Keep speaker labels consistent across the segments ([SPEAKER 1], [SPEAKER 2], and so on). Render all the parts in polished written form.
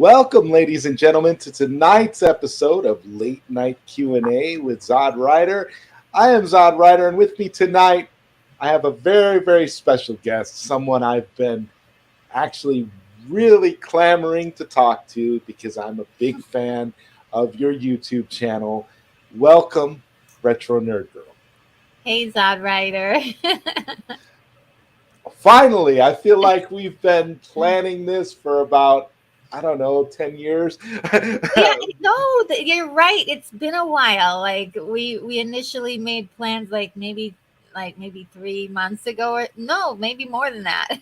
[SPEAKER 1] Welcome, ladies and gentlemen, to tonight's episode of Late Night Q&A with ZodWriter. I am ZodWriter, and with me tonight, I have a very, very special guest, someone I've been actually really clamoring to talk to because I'm a big fan of your YouTube channel. Welcome, Retro Nerd Girl.
[SPEAKER 2] Hey, ZodWriter.
[SPEAKER 1] Finally, I feel like we've been planning this for about, I don't know, 10 years.
[SPEAKER 2] Yeah, no, you're right. It's been a while. Like we initially made plans like maybe 3 months ago, or no, maybe more than that.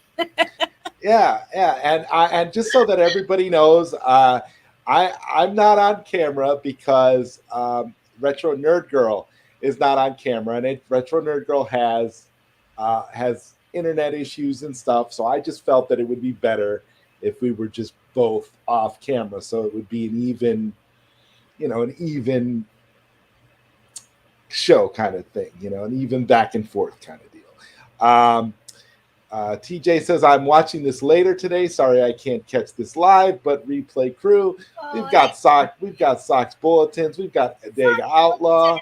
[SPEAKER 1] Yeah, and just so that everybody knows, I'm not on camera because Retro Nerd Girl is not on camera, and Retro Nerd Girl has internet issues and stuff. So I just felt that it would be better if we were just both off camera, so it would be an even show kind of thing, an even back and forth kind of deal. TJ says, I'm watching this later today. Sorry I can't catch this live, but replay crew.
[SPEAKER 2] Oh,
[SPEAKER 1] We've got Socks Bulletins, we've got Dega Outlaw,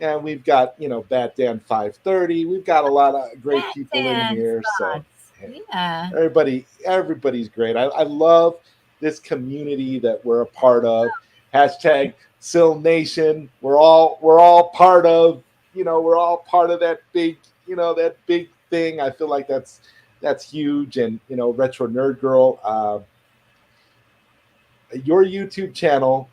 [SPEAKER 1] and we've got, Bat Dan 530. We've got a lot of great people in here. So hey,
[SPEAKER 2] yeah.
[SPEAKER 1] everybody's great. I love this community that we're a part of. Hashtag Sil Nation. We're all part of, we're all part of that big thing. I feel like that's huge. And Retro Nerd Girl, your YouTube channel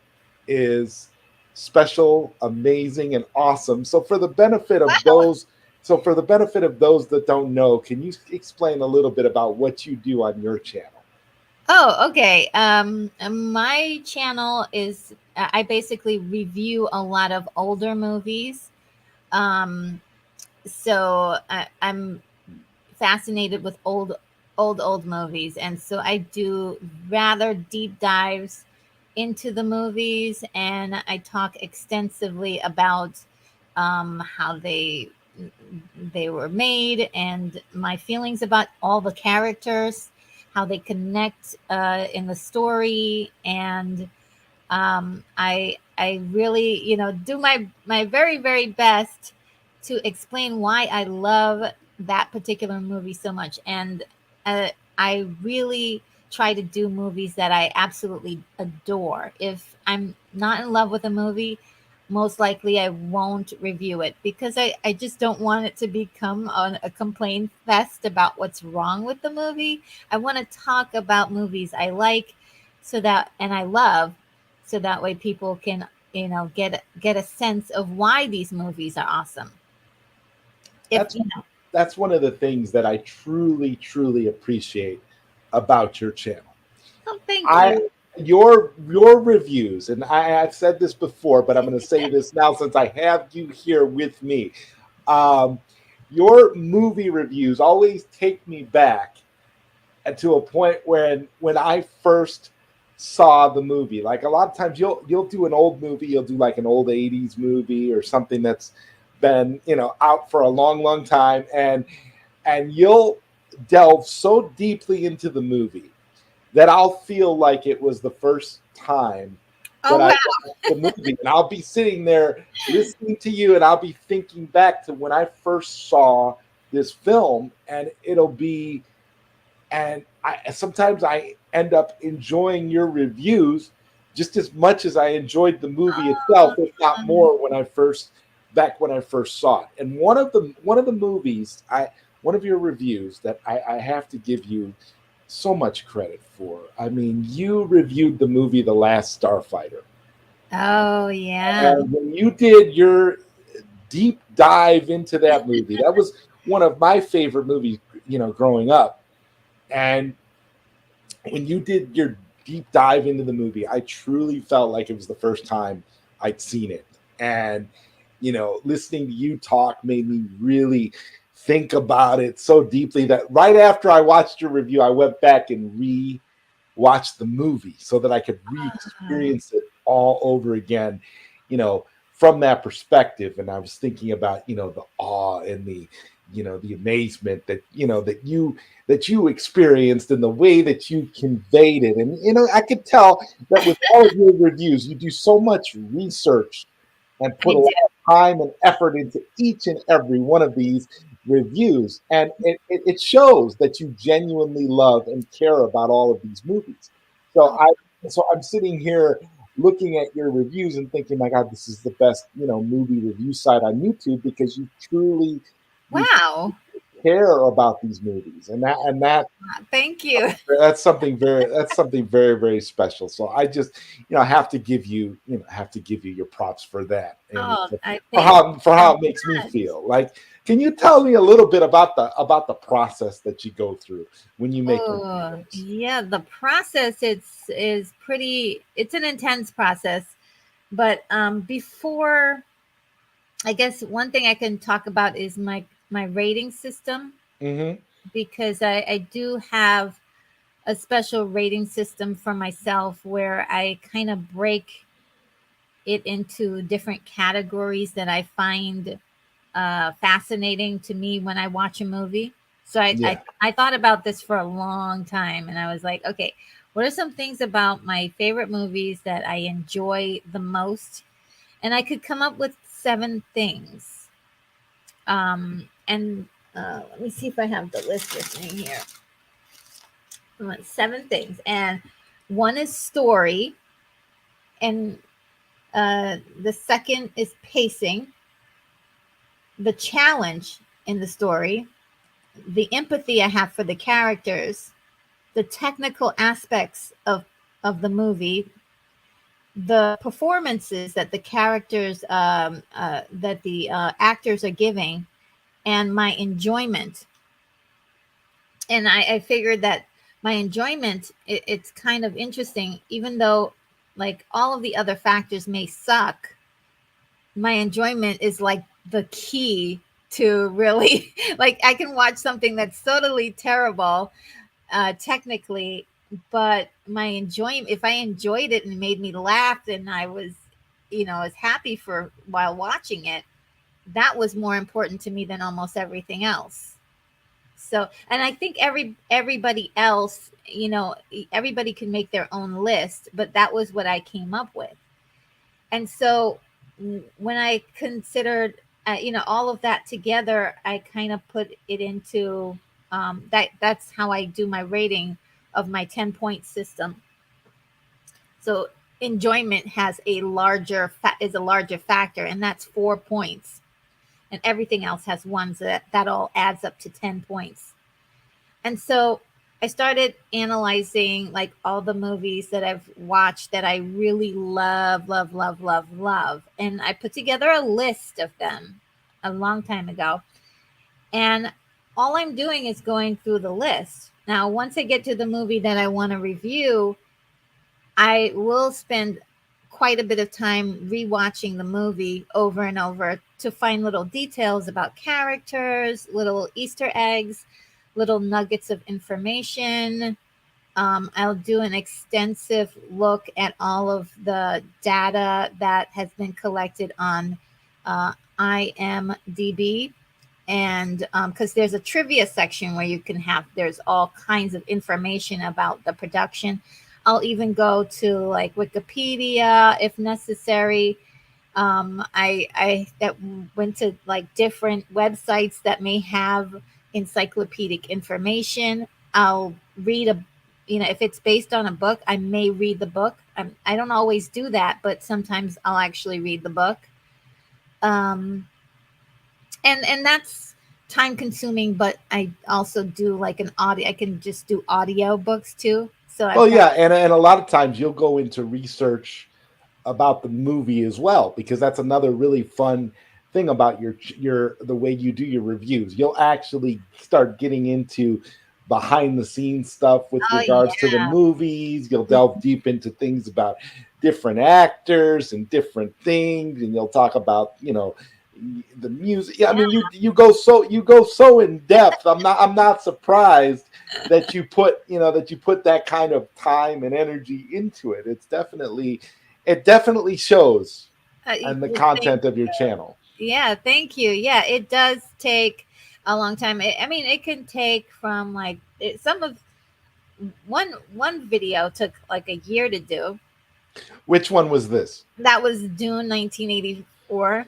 [SPEAKER 1] is special, amazing, and awesome. So for the benefit of those that don't know, can you explain a little bit about what you do on your channel?
[SPEAKER 2] Oh, okay. My channel is I basically review a lot of older movies. Um, I'm fascinated with old movies, and so I do rather deep dives into the movies, and I talk extensively about how they were made and my feelings about all the characters, how they connect in the story, and I really do my very very best to explain why I love that particular movie so much, and I really try to do movies that I absolutely adore. If I'm not in love with a movie, most likely I won't review it because I just don't want it to become a complaint fest about what's wrong with the movie. I want to talk about movies I like and I love, so that way people can get a sense of why these movies are awesome. If
[SPEAKER 1] That's that's one of the things that I truly, truly appreciate about your channel.
[SPEAKER 2] oh, thank
[SPEAKER 1] I
[SPEAKER 2] you.
[SPEAKER 1] your reviews, and I've said this before, but I'm going to say this now since I have you here with me. Um, your movie reviews always take me back to a point when I first saw the movie. Like a lot of times you'll do an old movie, you'll do like an old 80s movie or something that's been, out for a long, long time, and you'll delve so deeply into the movie that I'll feel like it was the first time
[SPEAKER 2] Oh
[SPEAKER 1] that I
[SPEAKER 2] wow.
[SPEAKER 1] watched the movie. And I'll be sitting there listening to you, and I'll be thinking back to when I first saw this film, and sometimes I end up enjoying your reviews just as much as I enjoyed the movie itself, if not more, when I first saw it. And one of the movies, one of your reviews that I have to give you so much credit for. I mean, you reviewed the movie The Last Starfighter.
[SPEAKER 2] Oh yeah.
[SPEAKER 1] And when you did your deep dive into that movie, that was one of my favorite movies, growing up. And when you did your deep dive into the movie, I truly felt like it was the first time I'd seen it. And, listening to you talk made me really think about it so deeply that right after I watched your review, I went back and watched the movie so that I could re-experience it all over again, from that perspective. And I was thinking about, the awe and the amazement that that you experienced and the way that you conveyed it. And I could tell that with all of your reviews, you do so much research and
[SPEAKER 2] I
[SPEAKER 1] put a
[SPEAKER 2] do.
[SPEAKER 1] lot of time and effort into each and every one of these reviews. And it shows that you genuinely love and care about all of these movies. So
[SPEAKER 2] Oh,
[SPEAKER 1] I'm sitting here looking at your reviews and thinking, my God, this is the best, movie review site on YouTube, because you
[SPEAKER 2] wow.
[SPEAKER 1] care about these movies, and
[SPEAKER 2] Thank you.
[SPEAKER 1] that's something very, very special. So I just have to give you your props for that, and
[SPEAKER 2] Oh, I
[SPEAKER 1] for
[SPEAKER 2] thank you
[SPEAKER 1] how
[SPEAKER 2] so
[SPEAKER 1] it makes me
[SPEAKER 2] much.
[SPEAKER 1] feel. Like, can you tell me a little bit about the process that you go through when you make your
[SPEAKER 2] Oh,
[SPEAKER 1] videos?
[SPEAKER 2] yeah, the process is pretty, it's an intense process. But before, I guess one thing I can talk about is my rating system,
[SPEAKER 1] Mm-hmm.
[SPEAKER 2] because I do have a special rating system for myself where I kind of break it into different categories that I find fascinating to me when I watch a movie. So
[SPEAKER 1] Yeah.
[SPEAKER 2] I thought about this for a long time, and I was like, okay, what are some things about my favorite movies that I enjoy the most? And I could come up with 7 things. And let me see if I have the list with me here. 7 things. And one is story, and the second is pacing, the challenge in the story, the empathy I have for the characters, the technical aspects of the movie, the performances that the characters that the actors are giving, and my enjoyment. And I figured that my enjoyment, it's kind of interesting, even though like all of the other factors may suck, my enjoyment is like the key to really like I can watch something that's totally terrible technically, but my enjoyment, if I enjoyed it and it made me laugh and I was, I was happy for while watching it, that was more important to me than almost everything else. So, and I think everybody else, everybody can make their own list, but that was what I came up with. And so when I considered, all of that together, I kind of put it into that's how I do my rating of my 10-point system. So enjoyment has is a larger factor, and that's 4 points, and everything else has ones that all adds up to 10 points. And so I started analyzing like all the movies that I've watched that I really love, love, love, love, love. And I put together a list of them a long time ago. And all I'm doing is going through the list. Now, once I get to the movie that I want to review, I will spend quite a bit of time rewatching the movie over and over to find little details about characters, little Easter eggs, little nuggets of information. I'll do an extensive look at all of the data that has been collected on IMDb. And because there's a trivia section where there's all kinds of information about the production. I'll even go to like Wikipedia if necessary. I that went to like different websites that may have encyclopedic information. I'll read if it's based on a book, I may read the book. I don't always do that, but sometimes I'll actually read the book. Um, and that's time consuming, but I also do like an audio. I can just do audio books too. So
[SPEAKER 1] Well,
[SPEAKER 2] I've got
[SPEAKER 1] yeah, and a lot of times you'll go into research about the movie as well, because that's another really fun thing about the way you do your reviews. You'll actually start getting into behind the scenes stuff with
[SPEAKER 2] oh
[SPEAKER 1] regards to the
[SPEAKER 2] yeah.
[SPEAKER 1] movies. You'll delve deep into things about different actors and different things, and you'll talk about the music. Yeah, I mean, you go so in depth. I'm not surprised that you put that kind of time and energy into it. It definitely shows on the
[SPEAKER 2] Thank
[SPEAKER 1] content of your channel.
[SPEAKER 2] Yeah, thank you. Yeah, it does take. a long time. I mean, it can take from like some of one video took like a year to do.
[SPEAKER 1] Which one was this?
[SPEAKER 2] That was Dune 1984.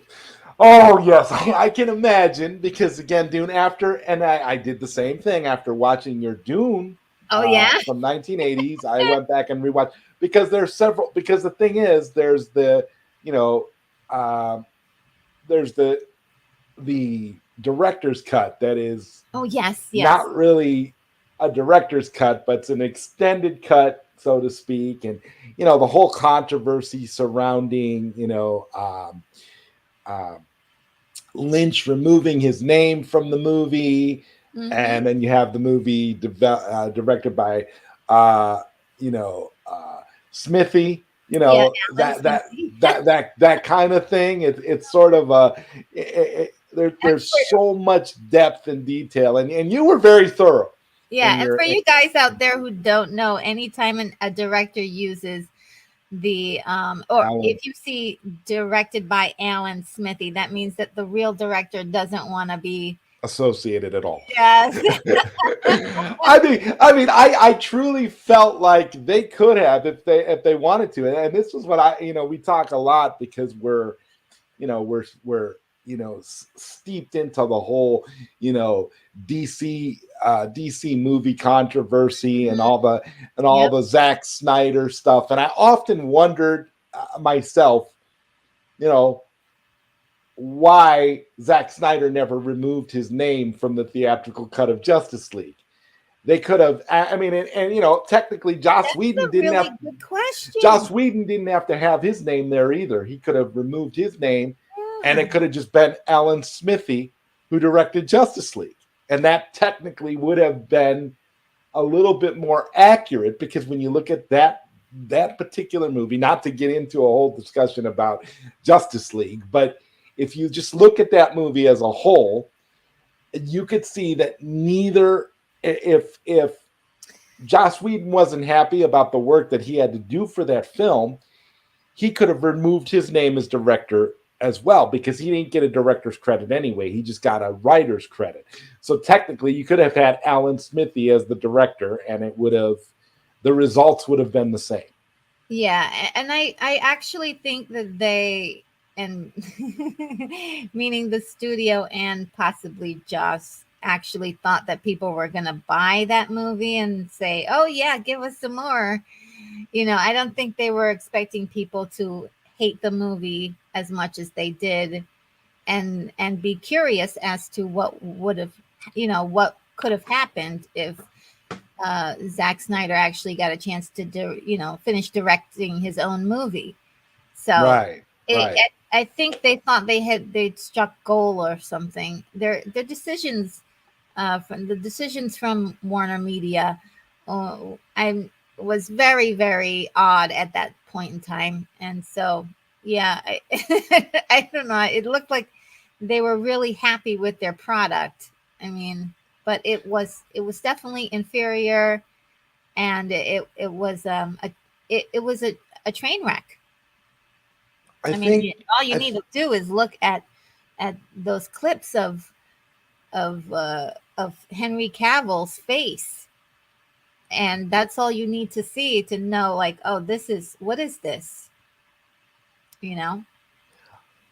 [SPEAKER 1] Oh yes, I can imagine because again, Dune after, and I did the same thing after watching your Dune
[SPEAKER 2] Oh yeah.
[SPEAKER 1] from 1980s. I went back and rewatched because there's several. Because the thing is, there's the you know, uh, there's the director's cut that is
[SPEAKER 2] Oh yes, yes.
[SPEAKER 1] not really a director's cut, but it's an extended cut, so to speak, and the whole controversy surrounding um, Lynch removing his name from the movie,
[SPEAKER 2] Mm-hmm.
[SPEAKER 1] and then you have the movie directed by uh, you know Smithy.
[SPEAKER 2] Yeah, Alan
[SPEAKER 1] That
[SPEAKER 2] Smithy.
[SPEAKER 1] that kind of thing. It's sort of there's so much depth and detail, and you were very thorough
[SPEAKER 2] Yeah,
[SPEAKER 1] in
[SPEAKER 2] and
[SPEAKER 1] your
[SPEAKER 2] for you guys out there who don't know, anytime a director uses the or
[SPEAKER 1] Alan
[SPEAKER 2] if you see directed by Alan Smithy, that means that the real director doesn't want to be.
[SPEAKER 1] associated at all.
[SPEAKER 2] Yes.
[SPEAKER 1] I truly felt like they could have if they wanted to, and this was what we talk a lot because we're steeped into the whole you know DC movie controversy and
[SPEAKER 2] Mhm.
[SPEAKER 1] all
[SPEAKER 2] Yep.
[SPEAKER 1] the Zack Snyder stuff, and I often wondered myself, you know, why Zack Snyder never removed his name from the theatrical cut of Justice League. They could have. I mean, and technically,
[SPEAKER 2] That's a really good question.
[SPEAKER 1] Joss Whedon didn't have to have his name there either. He could have removed his name, and
[SPEAKER 2] Yeah.
[SPEAKER 1] it could have just been Alan Smithy who directed Justice League, and that technically would have been a little bit more accurate because when you look at that particular movie, not to get into a whole discussion about Justice League, but if you just look at that movie as a whole, you could see that neither if Joss Whedon wasn't happy about the work that he had to do for that film, he could have removed his name as director as well because he didn't get a director's credit anyway. He just got a writer's credit. So technically, you could have had Alan Smithy as the director, and the results would have been the same.
[SPEAKER 2] Yeah, and I actually think that they and meaning the studio and possibly Joss actually thought that people were going to buy that movie and say, "Oh yeah, give us some more." I don't think they were expecting people to hate the movie as much as they did and be curious as to what would have, what could have happened if Zack Snyder actually got a chance to finish directing his own movie. So
[SPEAKER 1] Right,
[SPEAKER 2] it,
[SPEAKER 1] right.
[SPEAKER 2] I think they thought they'd struck gold or something. Their decisions, from the decisions from Warner Media, I was very very odd at that point in time, and so yeah, I don't know. It looked like they were really happy with their product. I mean, but it was definitely inferior, and it was a train wreck.
[SPEAKER 1] I
[SPEAKER 2] I mean,
[SPEAKER 1] think
[SPEAKER 2] all you
[SPEAKER 1] I
[SPEAKER 2] need to do is look at those clips of Henry Cavill's face, and that's all you need to see to know, like, oh, what is this? You know,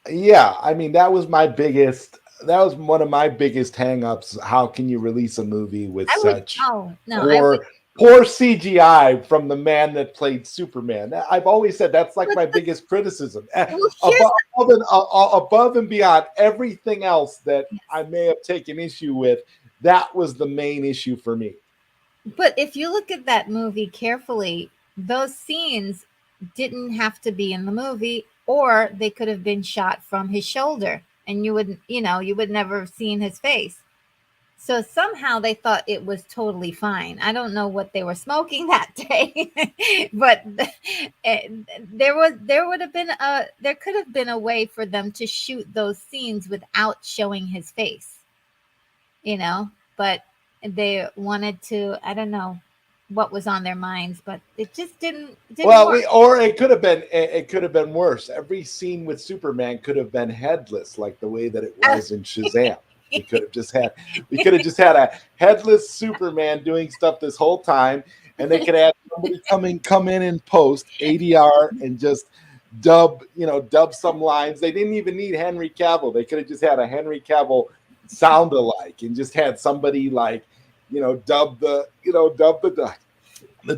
[SPEAKER 1] Yeah, I mean that was one of my biggest hangups. How can you release a movie with
[SPEAKER 2] I would.
[SPEAKER 1] such
[SPEAKER 2] Oh no, I would.
[SPEAKER 1] poor CGI from the man that played Superman? I've always said that's like
[SPEAKER 2] But,
[SPEAKER 1] my biggest criticism.
[SPEAKER 2] well, here's
[SPEAKER 1] Above and beyond everything else that
[SPEAKER 2] yes.
[SPEAKER 1] I may have taken issue with, that was the main issue for me.
[SPEAKER 2] But if you look at that movie carefully, those scenes didn't have to be in the movie, or they could have been shot from his shoulder, and you would never have seen his face. So somehow they thought it was totally fine. I don't know what they were smoking that day, but eh, there could have been a way for them to shoot those scenes without showing his face, you know. But they wanted to. I don't know what was on their minds, but it just didn't
[SPEAKER 1] Well,
[SPEAKER 2] work.
[SPEAKER 1] or it could have been worse. Every scene with Superman could have been headless, like the way that it
[SPEAKER 2] Uh,
[SPEAKER 1] was in Shazam. We could have just had a headless Superman doing stuff this whole time, and they could have somebody come in and post ADR and just dub some lines. They didn't even need Henry Cavill. They could have just had a Henry Cavill sound alike and just had somebody like dub the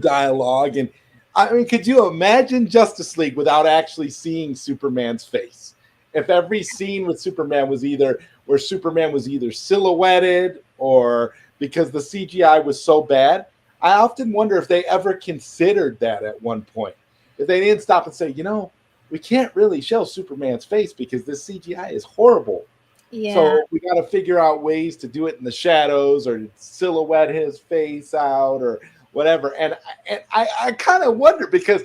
[SPEAKER 1] dialogue. And I mean, could you imagine Justice League without actually seeing Superman's face? If every scene with Superman was either where Superman was either silhouetted or because the CGI was so bad, I often wonder if they ever considered that at one point. If they didn't stop and say, we can't really show Superman's face because this CGI is horrible.
[SPEAKER 2] Yeah.
[SPEAKER 1] So we got to figure out ways to do it in the shadows or silhouette his face out or whatever. And I kind of wonder because,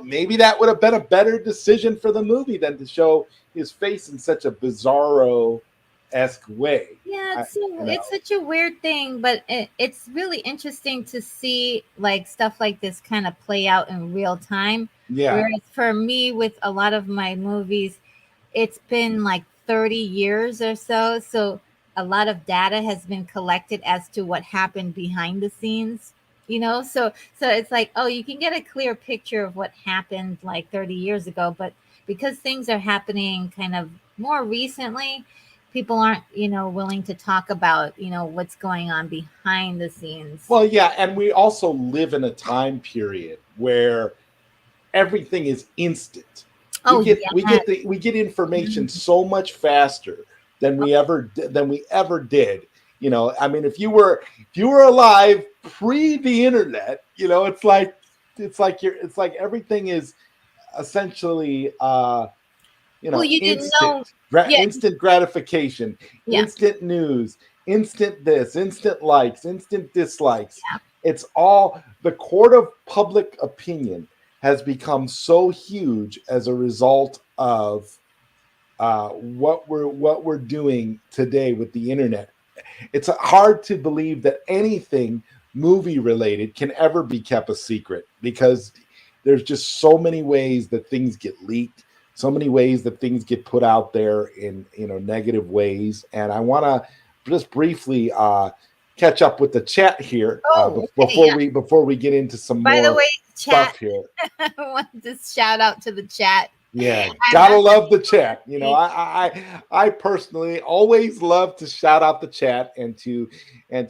[SPEAKER 1] maybe that would have been a better decision for the movie than to show his face in such a bizarro-esque way.
[SPEAKER 2] Yeah, it's such a weird thing, but it's really interesting to see like stuff like this kind of play out in real time.
[SPEAKER 1] Yeah.
[SPEAKER 2] Whereas for me, with a lot of my movies, it's been like 30 years or so. So a lot of data has been collected as to what happened behind the scenes. So it's like, oh, you can get a clear picture of what happened like 30 years ago, but because things are happening kind of more recently, people aren't, willing to talk about, what's going on behind the scenes.
[SPEAKER 1] Well, yeah, and we also live in a time period where everything is instant.
[SPEAKER 2] Oh,
[SPEAKER 1] we get information so much faster than we ever did. I mean, if you were alive pre the internet, it's like everything is essentially
[SPEAKER 2] well, you didn't know.
[SPEAKER 1] Instant gratification, instant news, instant this, instant likes, instant dislikes.
[SPEAKER 2] Yeah.
[SPEAKER 1] It's all the court of public opinion has become so huge as a result of what we're doing today with the internet. It's hard to believe that anything movie related can ever be kept a secret because there's just so many ways that things get leaked, so many ways that things get put out there in negative ways. And I want to just briefly catch up with the chat here before we get into some
[SPEAKER 2] By
[SPEAKER 1] more
[SPEAKER 2] the way,
[SPEAKER 1] stuff
[SPEAKER 2] chat,
[SPEAKER 1] here.
[SPEAKER 2] I want to shout out to the chat.
[SPEAKER 1] Yeah, gotta love the chat. I personally always love to shout out the chat and to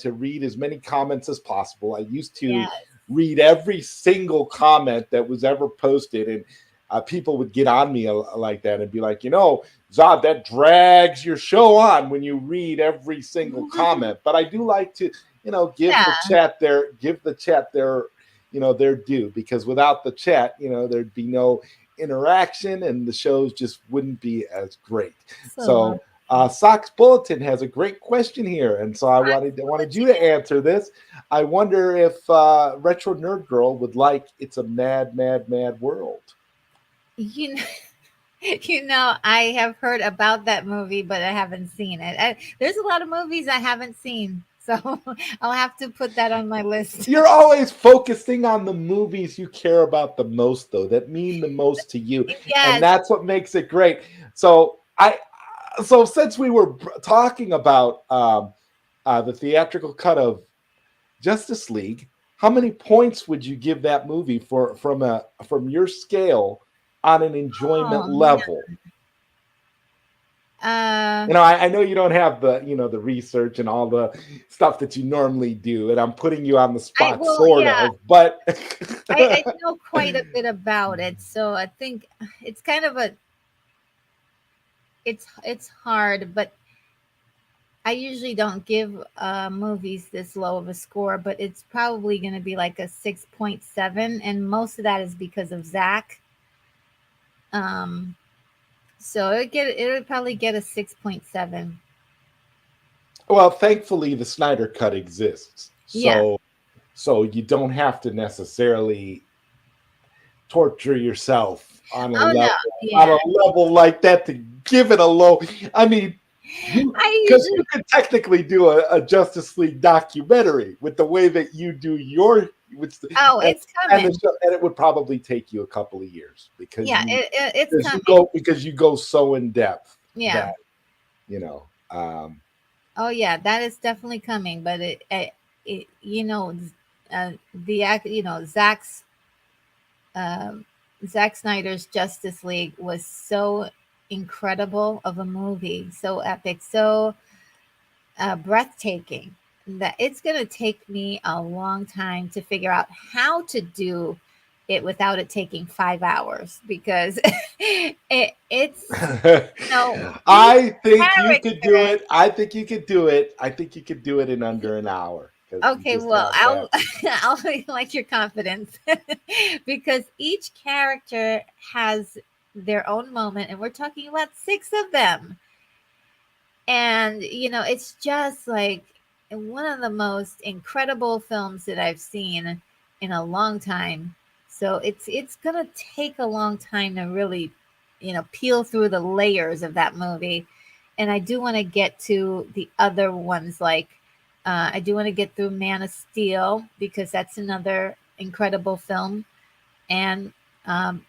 [SPEAKER 1] read as many comments as possible. I used to read every single comment that was ever posted, and people would get on me like that and be like, Zod, that drags your show on when you read every single comment. But I do like to, give the chat their due, because without the chat, there'd be no interaction and the shows just wouldn't be as great. So Sox Bulletin has a great question here, and so I wanted you to answer this. I wonder if Retro Nerd Girl would like It's a Mad, Mad, Mad World.
[SPEAKER 2] I have heard about that movie, but I haven't seen it. There's a lot of movies I haven't seen, so I'll have to put that on my list.
[SPEAKER 1] You're always focusing on the movies you care about the most, though, that mean the most to you.
[SPEAKER 2] Yes.
[SPEAKER 1] And that's what makes it great. So since we were talking about the theatrical cut of Justice League, how many points would you give that movie from your scale on an enjoyment level? I know you don't have the the research and all the stuff that you normally do, and I'm putting you on the spot, but
[SPEAKER 2] I know quite a bit about it, so I think it's kind of it's hard, but I usually don't give movies this low of a score, but it's probably going to be like a 6.7, and most of that is because of Zach. So it would probably get a 6.7.
[SPEAKER 1] Well, thankfully the Snyder Cut exists, so you don't have to necessarily torture yourself on a level like that to give it a low. I mean, because you could technically do a Justice League documentary with the way that you do your.
[SPEAKER 2] It's coming,
[SPEAKER 1] and it would probably take you a couple of years because
[SPEAKER 2] it's coming.
[SPEAKER 1] You go so in depth.
[SPEAKER 2] Yeah,
[SPEAKER 1] that,
[SPEAKER 2] Oh yeah, that is definitely coming. But it the act, um, Zack Snyder's Justice League was so incredible of a movie, so epic, so breathtaking, that it's going to take me a long time to figure out how to do it without it taking 5 hours, because it's, each
[SPEAKER 1] I think you could do
[SPEAKER 2] character.
[SPEAKER 1] it. I think you could do it. I think you could do it in under an hour because you
[SPEAKER 2] Okay,
[SPEAKER 1] just
[SPEAKER 2] well,
[SPEAKER 1] have
[SPEAKER 2] I'll
[SPEAKER 1] that.
[SPEAKER 2] I'll like your confidence, because each character has their own moment, and we're talking about six of them. And it's just like one of the most incredible films that I've seen in a long time. So it's gonna take a long time to really, peel through the layers of that movie. And I do want to get to the other ones, like I do want to get through Man of Steel, because that's another incredible film. And um,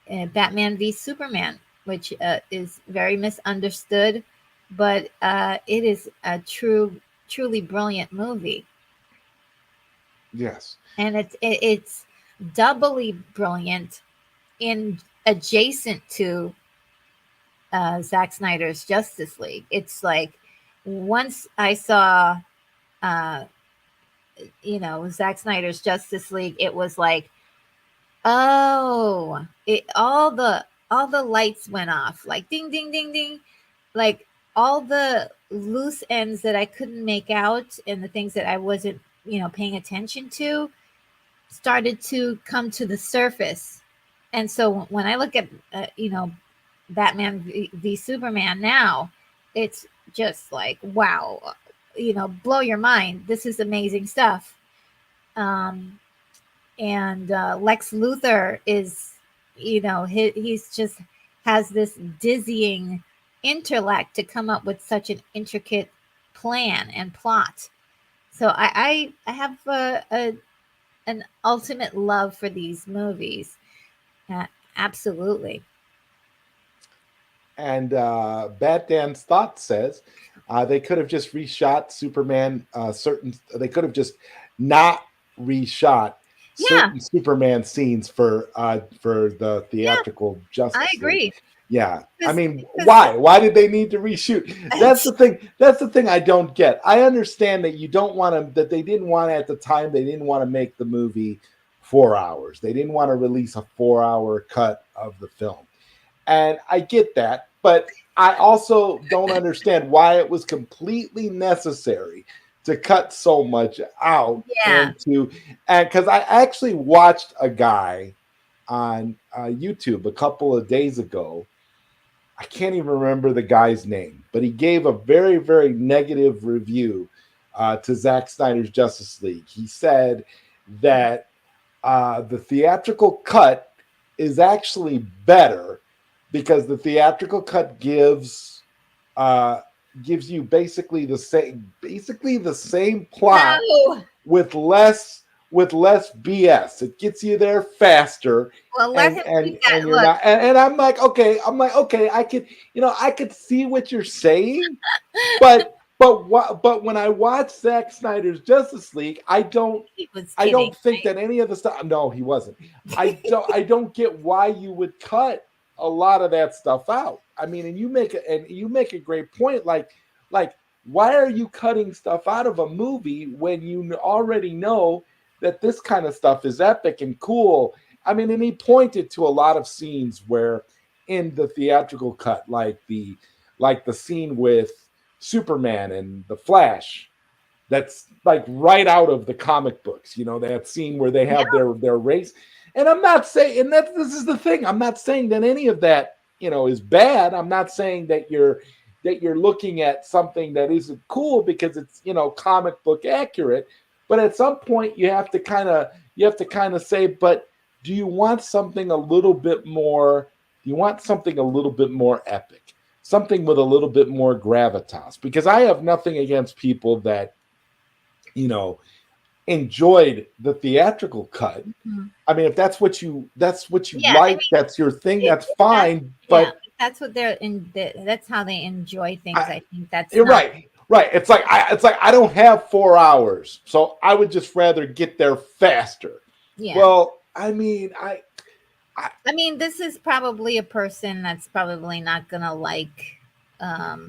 [SPEAKER 2] Batman v Superman, which is very misunderstood, but it is a truly brilliant movie,
[SPEAKER 1] Yes.
[SPEAKER 2] and it's doubly brilliant in adjacent to Zack Snyder's Justice League. It's like, once I saw, uh, Zack Snyder's Justice League, it was like, oh, it all the lights went off, like ding ding ding ding, like all the loose ends that I couldn't make out, and the things that I wasn't, paying attention to, started to come to the surface. And so when I look at Batman v Superman now, it's just like, wow, blow your mind. This is amazing stuff. Um, and Lex Luthor is, he's just has this dizzying intellect to come up with such an intricate plan and plot. So I have an ultimate love for these movies. Uh, Absolutely.
[SPEAKER 1] And Bad Dan's Thought says they could have just reshot Superman. They could have just not reshot
[SPEAKER 2] Yeah,
[SPEAKER 1] certain Superman scenes for the
[SPEAKER 2] yeah,
[SPEAKER 1] theatrical
[SPEAKER 2] I
[SPEAKER 1] Justice League.
[SPEAKER 2] agree.
[SPEAKER 1] Yeah, I
[SPEAKER 2] Because
[SPEAKER 1] mean, why? Why did they need to reshoot? That's the thing. That's the thing I don't get. I understand that you don't want to. That they didn't want to at the time. They didn't want to make the movie 4 hours. They didn't want to release a 4 hour cut of the film. And I get that, but I also don't understand why it was completely necessary to cut so much out
[SPEAKER 2] yeah,
[SPEAKER 1] and because I actually watched a guy on YouTube a couple of days ago. I can't even remember the guy's name, but he gave a very, very negative review to Zack Snyder's Justice League. He said that the theatrical cut is actually better because the theatrical cut uh, gives you basically the same plot
[SPEAKER 2] no.
[SPEAKER 1] with less BS. It gets you there faster,
[SPEAKER 2] Well, let
[SPEAKER 1] and
[SPEAKER 2] him
[SPEAKER 1] and
[SPEAKER 2] keep that.
[SPEAKER 1] and you're
[SPEAKER 2] Look,
[SPEAKER 1] not. And I'm like, okay, I could see what you're saying, but when I watch Zack Snyder's Justice League,
[SPEAKER 2] he was
[SPEAKER 1] I
[SPEAKER 2] kidding,
[SPEAKER 1] don't think that any of the stuff. No, he wasn't. I don't get why you would cut a lot of that stuff out. I mean, and you make a great point. Like why are you cutting stuff out of a movie when you already know that this kind of stuff is epic and cool? I mean, and he pointed to a lot of scenes where in the theatrical cut, like the scene with Superman and the Flash, that's like right out of the comic books. That scene where they
[SPEAKER 2] yeah.
[SPEAKER 1] have their race. And I'm not saying, and that this is the thing. I'm not saying that any of that is bad. I'm not saying that you're looking at something that isn't cool because it's comic book accurate. But at some point, you have to kind of say, but do you want something a little bit more? Do you want something a little bit more epic? Something with a little bit more gravitas? Because I have nothing against people that you know enjoyed the theatrical cut.
[SPEAKER 2] Mhm.
[SPEAKER 1] I mean, if that's what you
[SPEAKER 2] Yeah, I
[SPEAKER 1] like,
[SPEAKER 2] mean,
[SPEAKER 1] that's your thing,
[SPEAKER 2] if
[SPEAKER 1] that's
[SPEAKER 2] that's,
[SPEAKER 1] fine.
[SPEAKER 2] yeah,
[SPEAKER 1] But
[SPEAKER 2] if that's what they're in. That's how they enjoy things.
[SPEAKER 1] I,
[SPEAKER 2] I think that's
[SPEAKER 1] you're
[SPEAKER 2] not.
[SPEAKER 1] right. Right. It's like I don't have 4 hours, so I would just rather get there faster.
[SPEAKER 2] Yeah.
[SPEAKER 1] Well, I mean, I
[SPEAKER 2] I mean, this is probably a person that's probably not gonna like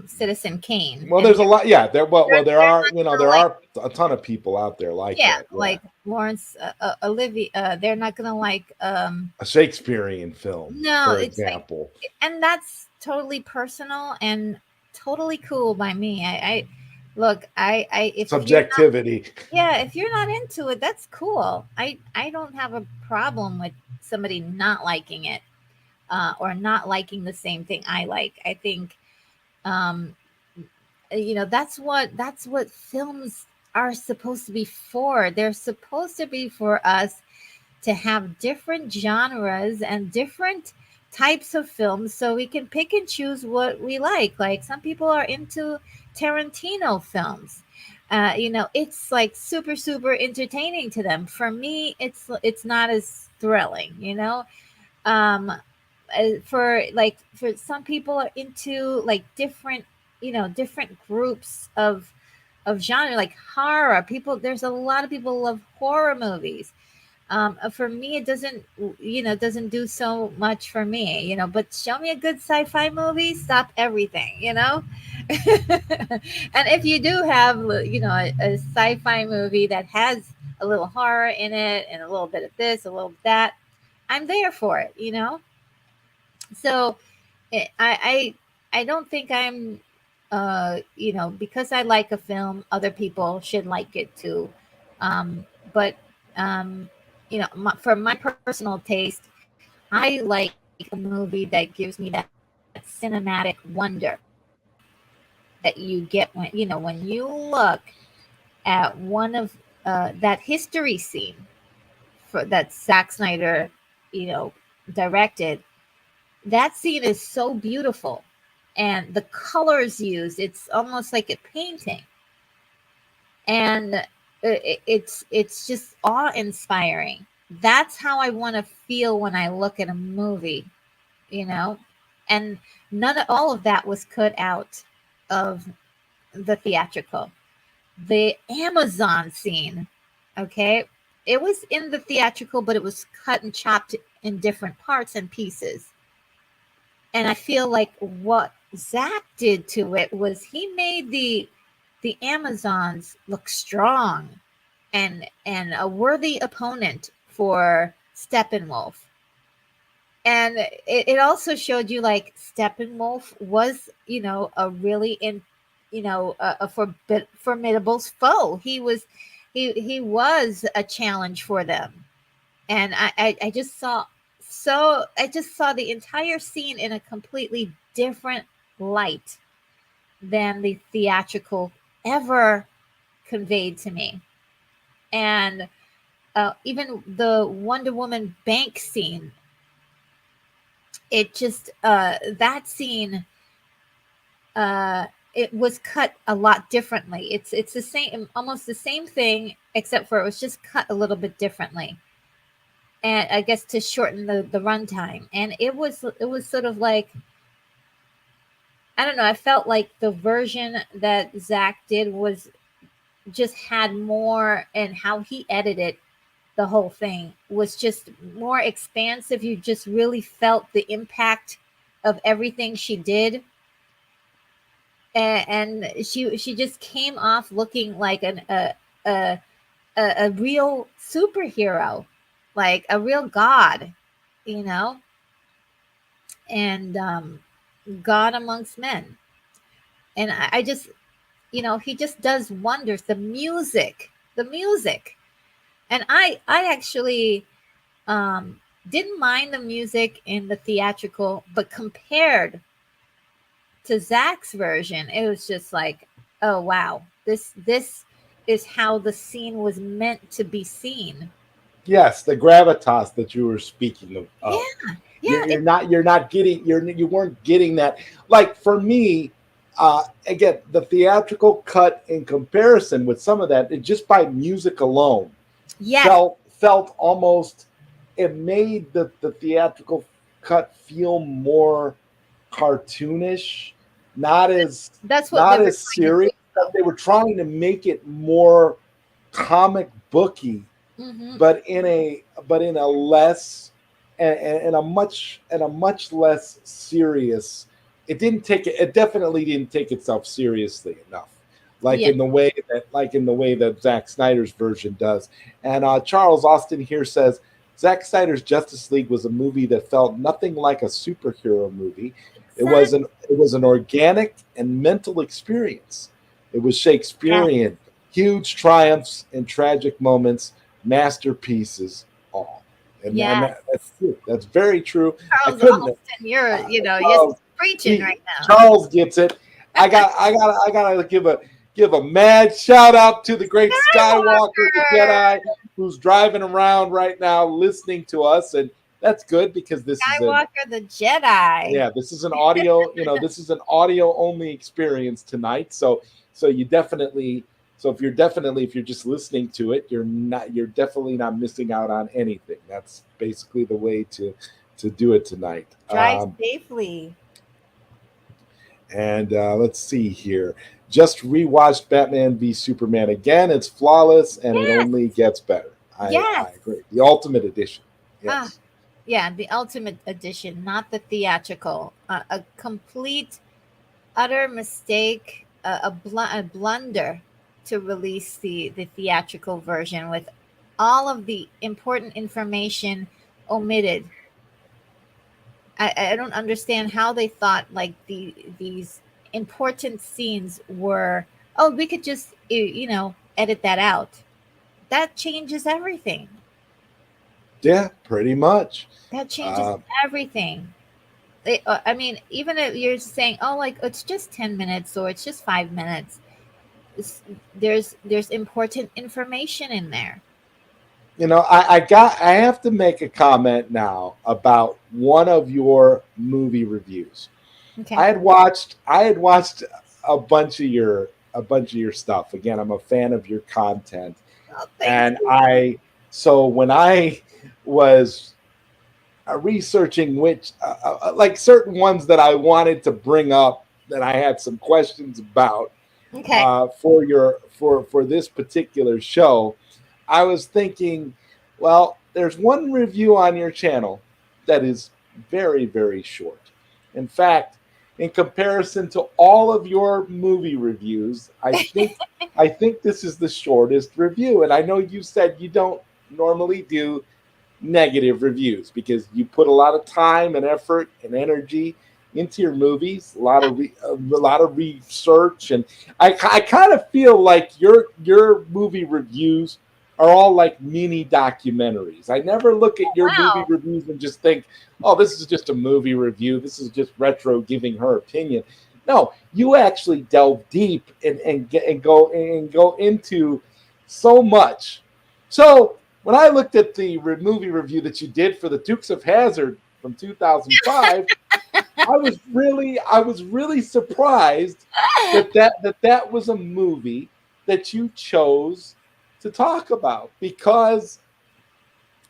[SPEAKER 2] Citizen Kane,
[SPEAKER 1] well,
[SPEAKER 2] and
[SPEAKER 1] there's a lot. Yeah, there
[SPEAKER 2] they're
[SPEAKER 1] are
[SPEAKER 2] not
[SPEAKER 1] there
[SPEAKER 2] gonna like,
[SPEAKER 1] are a ton of people out there like
[SPEAKER 2] yeah,
[SPEAKER 1] that. Yeah,
[SPEAKER 2] like Lawrence Olivia. They're not gonna like
[SPEAKER 1] a Shakespearean film,
[SPEAKER 2] no,
[SPEAKER 1] for
[SPEAKER 2] it's like,
[SPEAKER 1] example.
[SPEAKER 2] and that's totally personal and totally cool by me. I look, I if you're not,
[SPEAKER 1] Subjectivity.
[SPEAKER 2] yeah, if you're not into it, that's cool. I don't have a problem with somebody not liking it, or not liking the same thing I like. I think, um, that's what films are supposed to be for. They're supposed to be for us to have different genres and different types of films so we can pick and choose what we like. Like some people are into Tarantino films. It's like super super entertaining to them. For me, it's not as thrilling. Um, for some people are into like different groups of genre, like horror. There's a lot of people who love horror movies. For me, it doesn't do so much for me, but show me a good sci-fi movie, stop everything, and if you do have, a sci-fi movie that has a little horror in it and a little bit of this, a little bit of that, I'm there for it. So I don't think I'm, because I like a film, other people should like it too. But um, for my personal taste, I like a movie that gives me that cinematic wonder that you get when you look at one of that history scene that Zack Snyder, you know, directed. That scene is so beautiful, and the colors used, it's almost like a painting, and it's just awe inspiring. That's how I want to feel when I look at a movie, you know and none of all of that was cut out of the theatrical. The Amazon scene, okay, it was in the theatrical, but it was cut and chopped in different parts and pieces. And I feel like what Zach did to it was he made the Amazons look strong and a worthy opponent for Steppenwolf. And it also showed you like Steppenwolf was, a really formidable foe. He was a challenge for them. And I just saw the entire scene in a completely different light than the theatrical ever conveyed to me. And even the Wonder Woman bank scene, it just that scene, uh, it was cut a lot differently. It's the same, almost the same thing, except for it was just cut a little bit differently, and I guess to shorten the runtime. And it was sort of like, I don't know. I felt like the version that Zach did was just had more, and how he edited the whole thing was just more expansive. You just really felt the impact of everything she did, and she just came off looking like a a real superhero, like a real god, you know, and God amongst men. And I just, he just does wonders. The music, and I actually didn't mind the music in the theatrical, but compared to Zach's version, it was just like, oh wow, this is how the scene was meant to be seen.
[SPEAKER 1] Yes, the gravitas that you were speaking of.
[SPEAKER 2] Yeah, yeah,
[SPEAKER 1] You weren't getting that. Like for me, again, the theatrical cut in comparison with some of that, it just by music alone
[SPEAKER 2] yes,
[SPEAKER 1] felt almost, it made the theatrical cut feel more cartoonish, not as
[SPEAKER 2] that's what they
[SPEAKER 1] not
[SPEAKER 2] were
[SPEAKER 1] as
[SPEAKER 2] trying to
[SPEAKER 1] serious
[SPEAKER 2] do.
[SPEAKER 1] they were trying to make it more comic booky,
[SPEAKER 2] Mm-hmm.
[SPEAKER 1] but in a less and a much less serious. It definitely didn't take itself seriously enough,
[SPEAKER 2] Yeah.
[SPEAKER 1] like in the way that Zack Snyder's version does. And Charles Austin here says Zack Snyder's Justice League was a movie that felt nothing like a superhero movie.
[SPEAKER 2] Exactly.
[SPEAKER 1] It was an organic and mental experience. It was
[SPEAKER 2] Yeah.
[SPEAKER 1] Shakespearean, huge triumphs and tragic moments, masterpieces, all. And
[SPEAKER 2] Yes.
[SPEAKER 1] that's true. That's very true. I
[SPEAKER 2] Charles
[SPEAKER 1] couldn't.
[SPEAKER 2] Austin, you're
[SPEAKER 1] Charles,
[SPEAKER 2] preaching right now.
[SPEAKER 1] Charles gets it. I gotta give a mad shout out to the great Skywalker, the
[SPEAKER 2] Skywalker.
[SPEAKER 1] Jedi, who's driving around right now listening to us, and that's good because
[SPEAKER 2] Skywalker the Jedi.
[SPEAKER 1] this is an audio, this is an audio only experience tonight. So you definitely, so if you're just listening to it, you're definitely not missing out on anything. That's basically the way to do it tonight.
[SPEAKER 2] Drive safely.
[SPEAKER 1] And let's see here. Just rewatched Batman v Superman again. It's flawless and it
[SPEAKER 2] Yes.
[SPEAKER 1] only gets better.
[SPEAKER 2] Yes.
[SPEAKER 1] I agree. The ultimate edition.
[SPEAKER 2] Ah,
[SPEAKER 1] Yes.
[SPEAKER 2] yeah, the ultimate edition, not the theatrical. A complete, utter mistake, a blunder to release the theatrical version with all of the important information omitted. I don't understand how they thought like these important scenes were. Oh, we could just edit that out. That changes everything.
[SPEAKER 1] Yeah, pretty much.
[SPEAKER 2] That changes
[SPEAKER 1] Uh,
[SPEAKER 2] everything. I mean, even if you're saying, "Oh, like it's just 10 minutes or it's just 5 minutes," there's important information in there.
[SPEAKER 1] I have to make a comment now about one of your movie reviews.
[SPEAKER 2] Okay.
[SPEAKER 1] I had watched a bunch of your stuff. Again, I'm a fan of your content.
[SPEAKER 2] Oh, thank
[SPEAKER 1] And
[SPEAKER 2] you.
[SPEAKER 1] so when I was researching which, like certain ones that I wanted to bring up that I had some questions about
[SPEAKER 2] Okay.
[SPEAKER 1] for this particular show, I was thinking, well, there's one review on your channel that is very, very short. In fact, in comparison to all of your movie reviews, I think this is the shortest review. And I know you said you don't normally do negative reviews because you put a lot of time and effort and energy into your movies, a lot of research, and I kind of feel like your movie reviews are all like mini documentaries. I never look at your movie
[SPEAKER 2] Wow.
[SPEAKER 1] reviews and just think, oh, this is just a movie review. This is just retro giving her opinion. No, you actually delve deep and go into so much. So when I looked at the movie review that you did for the Dukes of Hazard from 2005, I was really surprised that was a movie that you chose to talk about because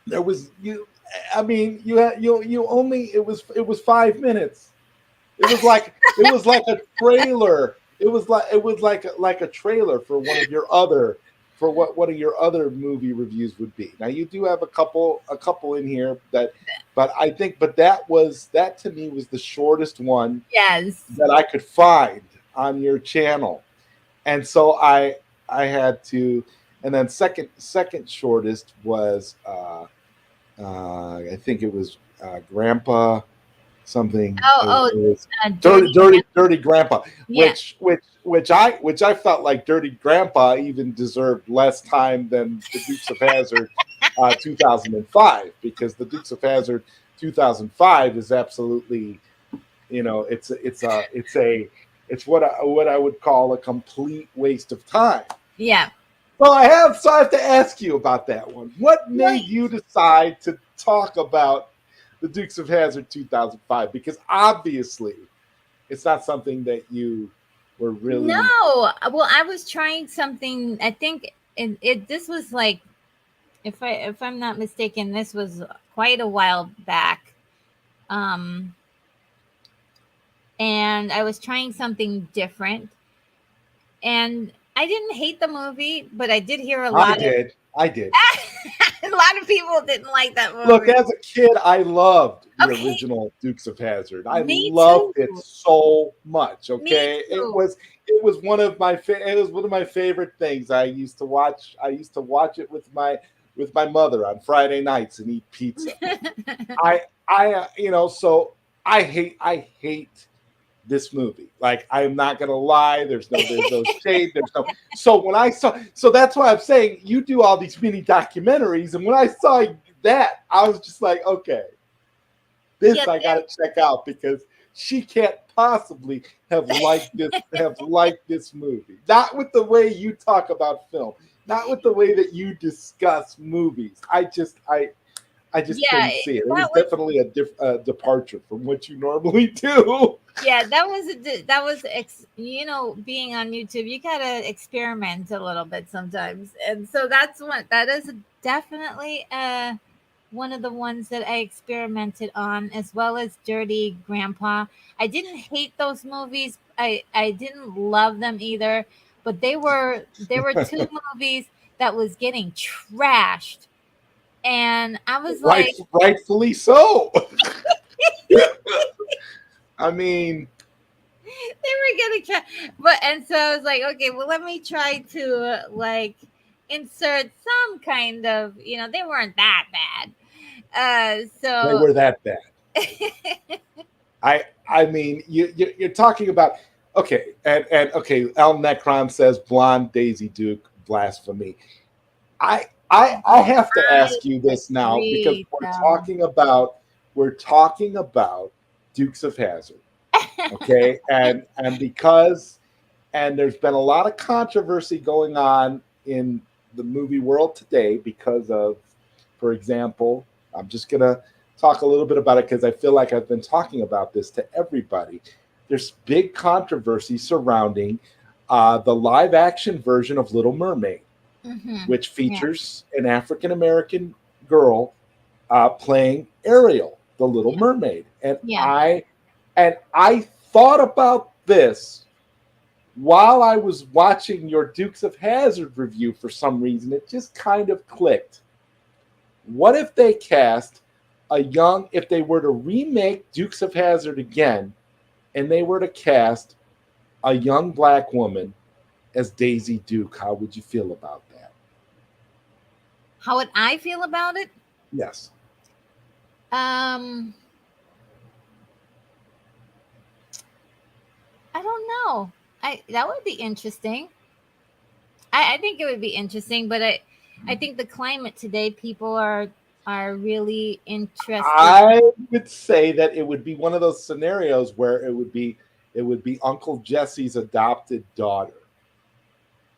[SPEAKER 1] there was you. I mean, you only it was 5 minutes. It was like a trailer. It was like a trailer for one of your other for what one of your other movie reviews would be. Now you do have a couple in here that, but I think that to me was the shortest one
[SPEAKER 2] Yes.
[SPEAKER 1] that I could find on your channel, and so I had to, and then second shortest was I think it was Grandpa something.
[SPEAKER 2] Oh,
[SPEAKER 1] It was
[SPEAKER 2] dirty.
[SPEAKER 1] Dirty Grandpa,
[SPEAKER 2] Yeah.
[SPEAKER 1] which I felt like Dirty Grandpa even deserved less time than the Dukes of Hazard 2005 because the Dukes of Hazard 2005 is absolutely, it's what I would call a complete waste of time.
[SPEAKER 2] Yeah.
[SPEAKER 1] So I have to ask you about that one. What
[SPEAKER 2] Well,
[SPEAKER 1] made you decide to talk about the Dukes of Hazard 2005? Because obviously, it's not something that you were really.
[SPEAKER 2] no. Well, I was trying something. I think this was like, if I'm not mistaken, this was quite a while back. And I was trying something different. And I didn't hate the movie, but I did hear a
[SPEAKER 1] I
[SPEAKER 2] lot of
[SPEAKER 1] did. I did.
[SPEAKER 2] a lot of people didn't like that
[SPEAKER 1] Look,
[SPEAKER 2] movie.
[SPEAKER 1] as a kid, I loved the
[SPEAKER 2] Okay,
[SPEAKER 1] original Dukes of Hazzard. I
[SPEAKER 2] me
[SPEAKER 1] loved
[SPEAKER 2] too.
[SPEAKER 1] it so much.
[SPEAKER 2] Me
[SPEAKER 1] Okay,
[SPEAKER 2] too.
[SPEAKER 1] it was one of my it was one of my favorite things. I used to watch. I used to watch it with my mother on Friday nights and eat pizza. So I hate this movie. Like, I'm not gonna lie, there's no shade, there's no so when I saw so that's why I'm saying you do all these mini documentaries, and when I saw that, I was just like, okay,
[SPEAKER 2] Yeah,
[SPEAKER 1] this I gotta check out because she can't possibly have liked this movie. Not with the way you talk about film, not with the way that you discuss movies. I just
[SPEAKER 2] yeah,
[SPEAKER 1] couldn't see it. It
[SPEAKER 2] that
[SPEAKER 1] was
[SPEAKER 2] was
[SPEAKER 1] definitely a departure from what you normally do.
[SPEAKER 2] yeah, that was being on YouTube, you gotta experiment a little bit sometimes, and so that is definitely one of the ones that I experimented on, as well as Dirty Grandpa. I didn't hate those movies. I didn't love them either, but they were two movies that was getting trashed, and I was like,
[SPEAKER 1] Rightfully so. I mean,
[SPEAKER 2] they were getting trashed, but and so I was like, okay, well, let me try to like insert some kind of, they weren't that bad.
[SPEAKER 1] they
[SPEAKER 2] So
[SPEAKER 1] were that bad. I mean, you're talking about okay, and okay. Al Necron says blonde Daisy Duke blasphemy. I have to
[SPEAKER 2] I
[SPEAKER 1] ask you this now because
[SPEAKER 2] agree, though.
[SPEAKER 1] we're talking about Dukes of Hazzard, okay, and because and there's been a lot of controversy going on in the movie world today because of, for example, I'm just gonna talk a little bit about it because I feel like I've been talking about this to everybody. There's big controversy surrounding the live action version of Little Mermaid, which
[SPEAKER 2] Yeah,
[SPEAKER 1] features an African American girl playing Ariel, the Little
[SPEAKER 2] yeah,
[SPEAKER 1] Mermaid,
[SPEAKER 2] yeah.
[SPEAKER 1] and I thought about this while I was watching your Dukes of Hazzard review. For some reason, it just kind of clicked. What if they cast if they were to remake Dukes of Hazzard again, and they were to cast a young black woman as Daisy Duke? How would you feel about that?
[SPEAKER 2] How would I feel about it?
[SPEAKER 1] Yes.
[SPEAKER 2] Um, I don't know. I That would be interesting. I think it would be interesting, but I think the climate today, people are really interested.
[SPEAKER 1] I would say that it would be one of those scenarios where it would be Uncle Jesse's adopted daughter.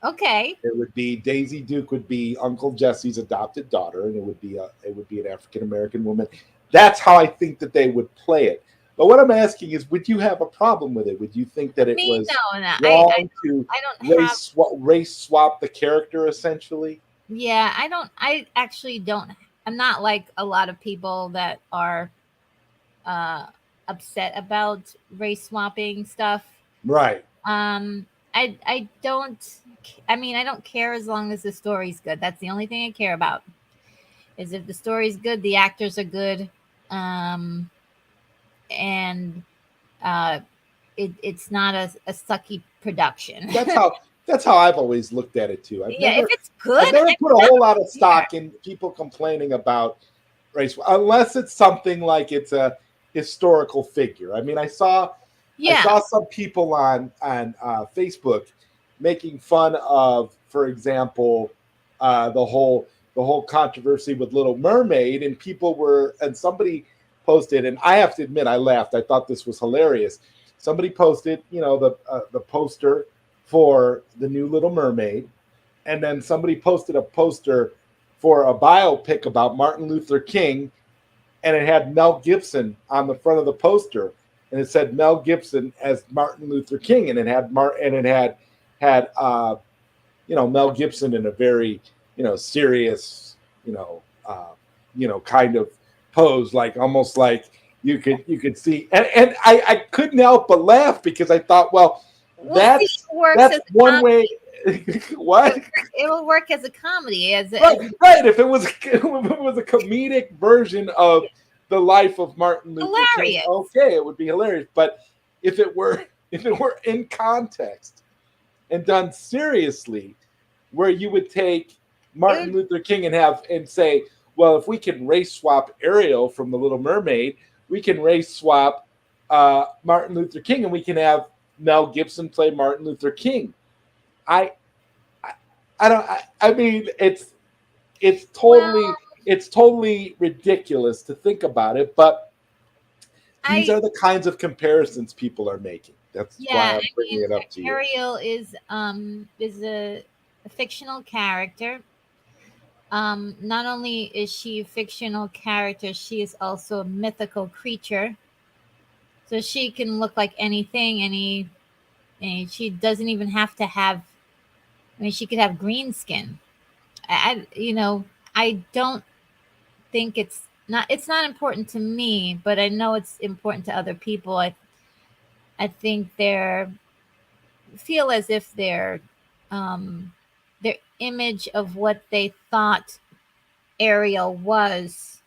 [SPEAKER 2] Okay,
[SPEAKER 1] It would be Daisy Duke would be Uncle Jesse's adopted daughter, and it would be an African American woman. That's how I think that they would play it. But what I'm asking is, would you have a problem with it? Would you think that it
[SPEAKER 2] me,
[SPEAKER 1] was
[SPEAKER 2] no, no.
[SPEAKER 1] wrong to
[SPEAKER 2] I don't have.
[SPEAKER 1] race swap the character essentially?
[SPEAKER 2] Yeah, I don't. I actually don't. I'm not like a lot of people that are uh, upset about race swapping stuff.
[SPEAKER 1] Right.
[SPEAKER 2] Um, I don't. I mean, I don't care as long as the story's good. That's the only thing I care about. Is if the story's good, the actors are good, um, and uh, it's not a sucky production.
[SPEAKER 1] That's how that's how I've always looked at it too.
[SPEAKER 2] Yeah, if it's good,
[SPEAKER 1] I've never
[SPEAKER 2] I
[SPEAKER 1] put a whole lot of
[SPEAKER 2] care.
[SPEAKER 1] stock in people complaining about race unless it's something like it's a historical figure. I mean, I
[SPEAKER 2] Yeah,
[SPEAKER 1] saw some people on Facebook making fun of, for example, the whole controversy with Little Mermaid, and somebody posted, and I have to admit I laughed. I thought this was hilarious. Somebody posted, the poster for the new Little Mermaid, and then somebody posted a poster for a biopic about Martin Luther King, and it had Mel Gibson on the front of the poster, and it said Mel Gibson as Martin Luther King, and it had Mel Gibson in a very serious kind of pose, like almost like you could see, and I couldn't help but laugh because I thought, well,
[SPEAKER 2] We'll see. It works
[SPEAKER 1] That's
[SPEAKER 2] as a
[SPEAKER 1] one way.
[SPEAKER 2] comedy.
[SPEAKER 1] What?
[SPEAKER 2] It will work as a comedy.
[SPEAKER 1] Right, right. If it was if it was a comedic version of the life of Martin Luther King,
[SPEAKER 2] hilarious.
[SPEAKER 1] okay, it would be hilarious. But if it were if it were in context and done seriously, where you would take
[SPEAKER 2] It
[SPEAKER 1] Martin
[SPEAKER 2] would,
[SPEAKER 1] Luther King and have and say, well, if we can race swap Ariel from The Little Mermaid, we can race swap Martin Luther King, and we can have Mel Gibson play Martin Luther King. I I, I don't. I mean, it's
[SPEAKER 2] well,
[SPEAKER 1] totally it's totally ridiculous to think about it, but these
[SPEAKER 2] I
[SPEAKER 1] are the kinds of comparisons people are making. That's why
[SPEAKER 2] yeah,
[SPEAKER 1] I'm
[SPEAKER 2] I
[SPEAKER 1] bringing
[SPEAKER 2] mean
[SPEAKER 1] it up to you.
[SPEAKER 2] Ariel is a fictional character. Not only is she a fictional character, she is also a mythical creature. So she can look like anything, and she doesn't even have to have. I mean, she could have green skin. I don't think it's not important to me, but I know it's important to other people. I think they're feel as if um their image of what they thought Ariel was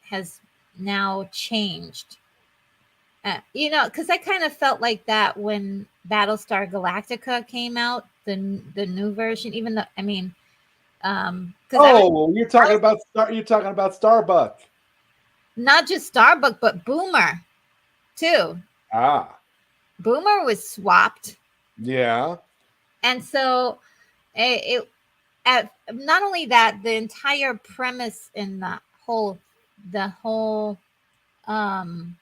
[SPEAKER 2] has now changed. Because I kind of felt like that when Battlestar Galactica came out, the new version. Even though, I mean, because
[SPEAKER 1] Oh,
[SPEAKER 2] I was
[SPEAKER 1] You're talking about Starbuck.
[SPEAKER 2] not just Starbuck, but Boomer too.
[SPEAKER 1] Ah,
[SPEAKER 2] Boomer was swapped,
[SPEAKER 1] yeah.
[SPEAKER 2] and so it not only that, the entire premise in the whole um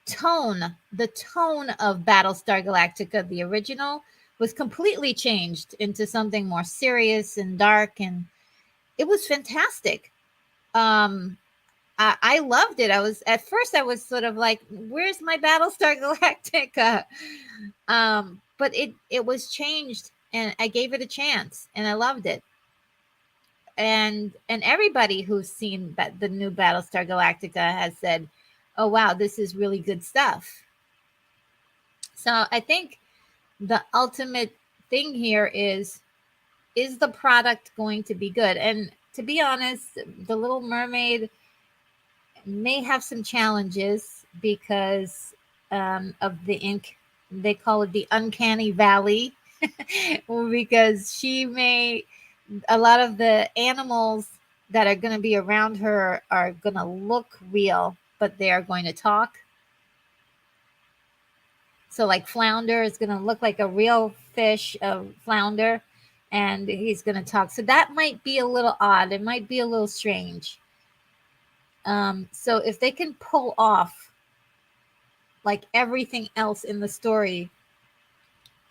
[SPEAKER 2] the tone of Battlestar Galactica, the original, was completely changed into something more serious and dark, and it was fantastic. Um, I loved it. At first I was sort of like, "Where's my Battlestar Galactica?" But it was changed, and I gave it a chance, and I loved it. And everybody who's seen the new Battlestar Galactica has said, "Oh wow, this is really good stuff." So I think the ultimate thing here is the product going to be good? And to be honest, The Little Mermaid may have some challenges because of the ink. They call it the uncanny valley because a lot of the animals that are going to be around her are going to look real, but they are going to talk. So, like Flounder is going to look like a real fish, a flounder, and he's going to talk. So that might be a little odd. It might be a little strange. So if they can pull off like everything else in the story,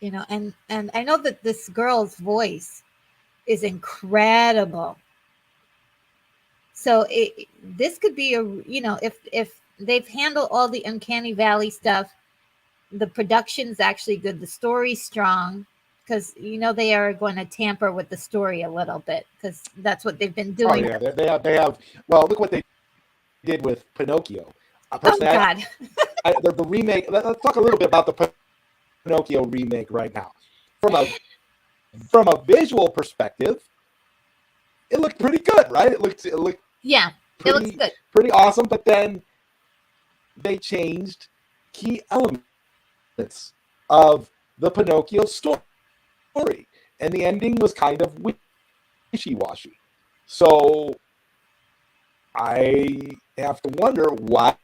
[SPEAKER 2] and I know that this girl's voice is incredible. So this could be if they've handled all the uncanny valley stuff, the production's actually good, the story's strong, because they are going to tamper with the story a little bit because that's what they've been
[SPEAKER 1] Oh
[SPEAKER 2] doing.
[SPEAKER 1] yeah. They have. Well, look what they did with Pinocchio.
[SPEAKER 2] Oh
[SPEAKER 1] Personally,
[SPEAKER 2] God.
[SPEAKER 1] the remake. Let's talk a little bit about the Pinocchio remake right now. From a visual perspective, it looked pretty good, right? It looked
[SPEAKER 2] Yeah, it looks good.
[SPEAKER 1] pretty awesome. But then they changed key elements of the Pinocchio story, and the ending was kind of wishy washy. So I have to wonder why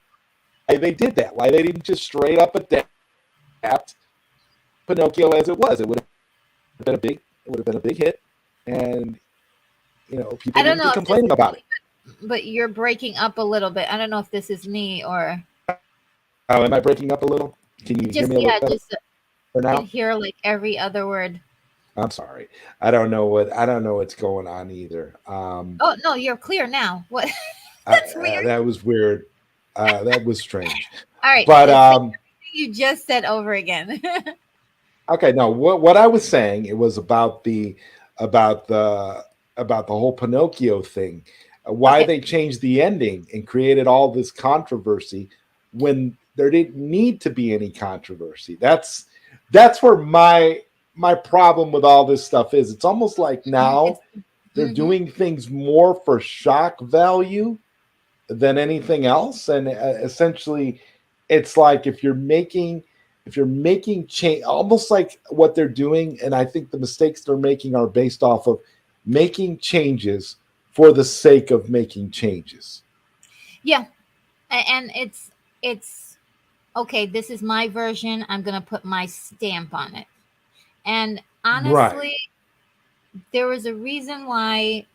[SPEAKER 1] they did that. Why they didn't just straight up adapt Pinocchio as it was. It would have been a big hit, and
[SPEAKER 2] I
[SPEAKER 1] people
[SPEAKER 2] don't
[SPEAKER 1] wouldn't be
[SPEAKER 2] know if this
[SPEAKER 1] complaining
[SPEAKER 2] is
[SPEAKER 1] about it.
[SPEAKER 2] me, but you're breaking up a little bit. I don't know if this is me or
[SPEAKER 1] Oh, am I breaking up a little? Can you hear
[SPEAKER 2] just
[SPEAKER 1] me a little better
[SPEAKER 2] just can
[SPEAKER 1] now?
[SPEAKER 2] hear like every other word.
[SPEAKER 1] I'm sorry. I don't know what's going on either.
[SPEAKER 2] Oh no, you're clear now. What? That's weird.
[SPEAKER 1] That was weird. That was strange.
[SPEAKER 2] All right,
[SPEAKER 1] But
[SPEAKER 2] say everything you just said over again.
[SPEAKER 1] okay, no. What I was saying, it was about the about the whole Pinocchio thing. Why
[SPEAKER 2] Okay.
[SPEAKER 1] they changed the ending and created all this controversy when there didn't need to be any controversy. That's where my problem with all this stuff is. It's almost like
[SPEAKER 2] It's
[SPEAKER 1] now they're
[SPEAKER 2] mhm.
[SPEAKER 1] doing things more for shock value than anything else, and essentially it's like if you're making change, almost like what they're doing, and I think the mistakes they're making are based off of making changes for the sake of making changes.
[SPEAKER 2] Yeah, and it's okay. This is my version. I'm gonna put my stamp on it. And
[SPEAKER 1] Right.
[SPEAKER 2] honestly, there was a reason why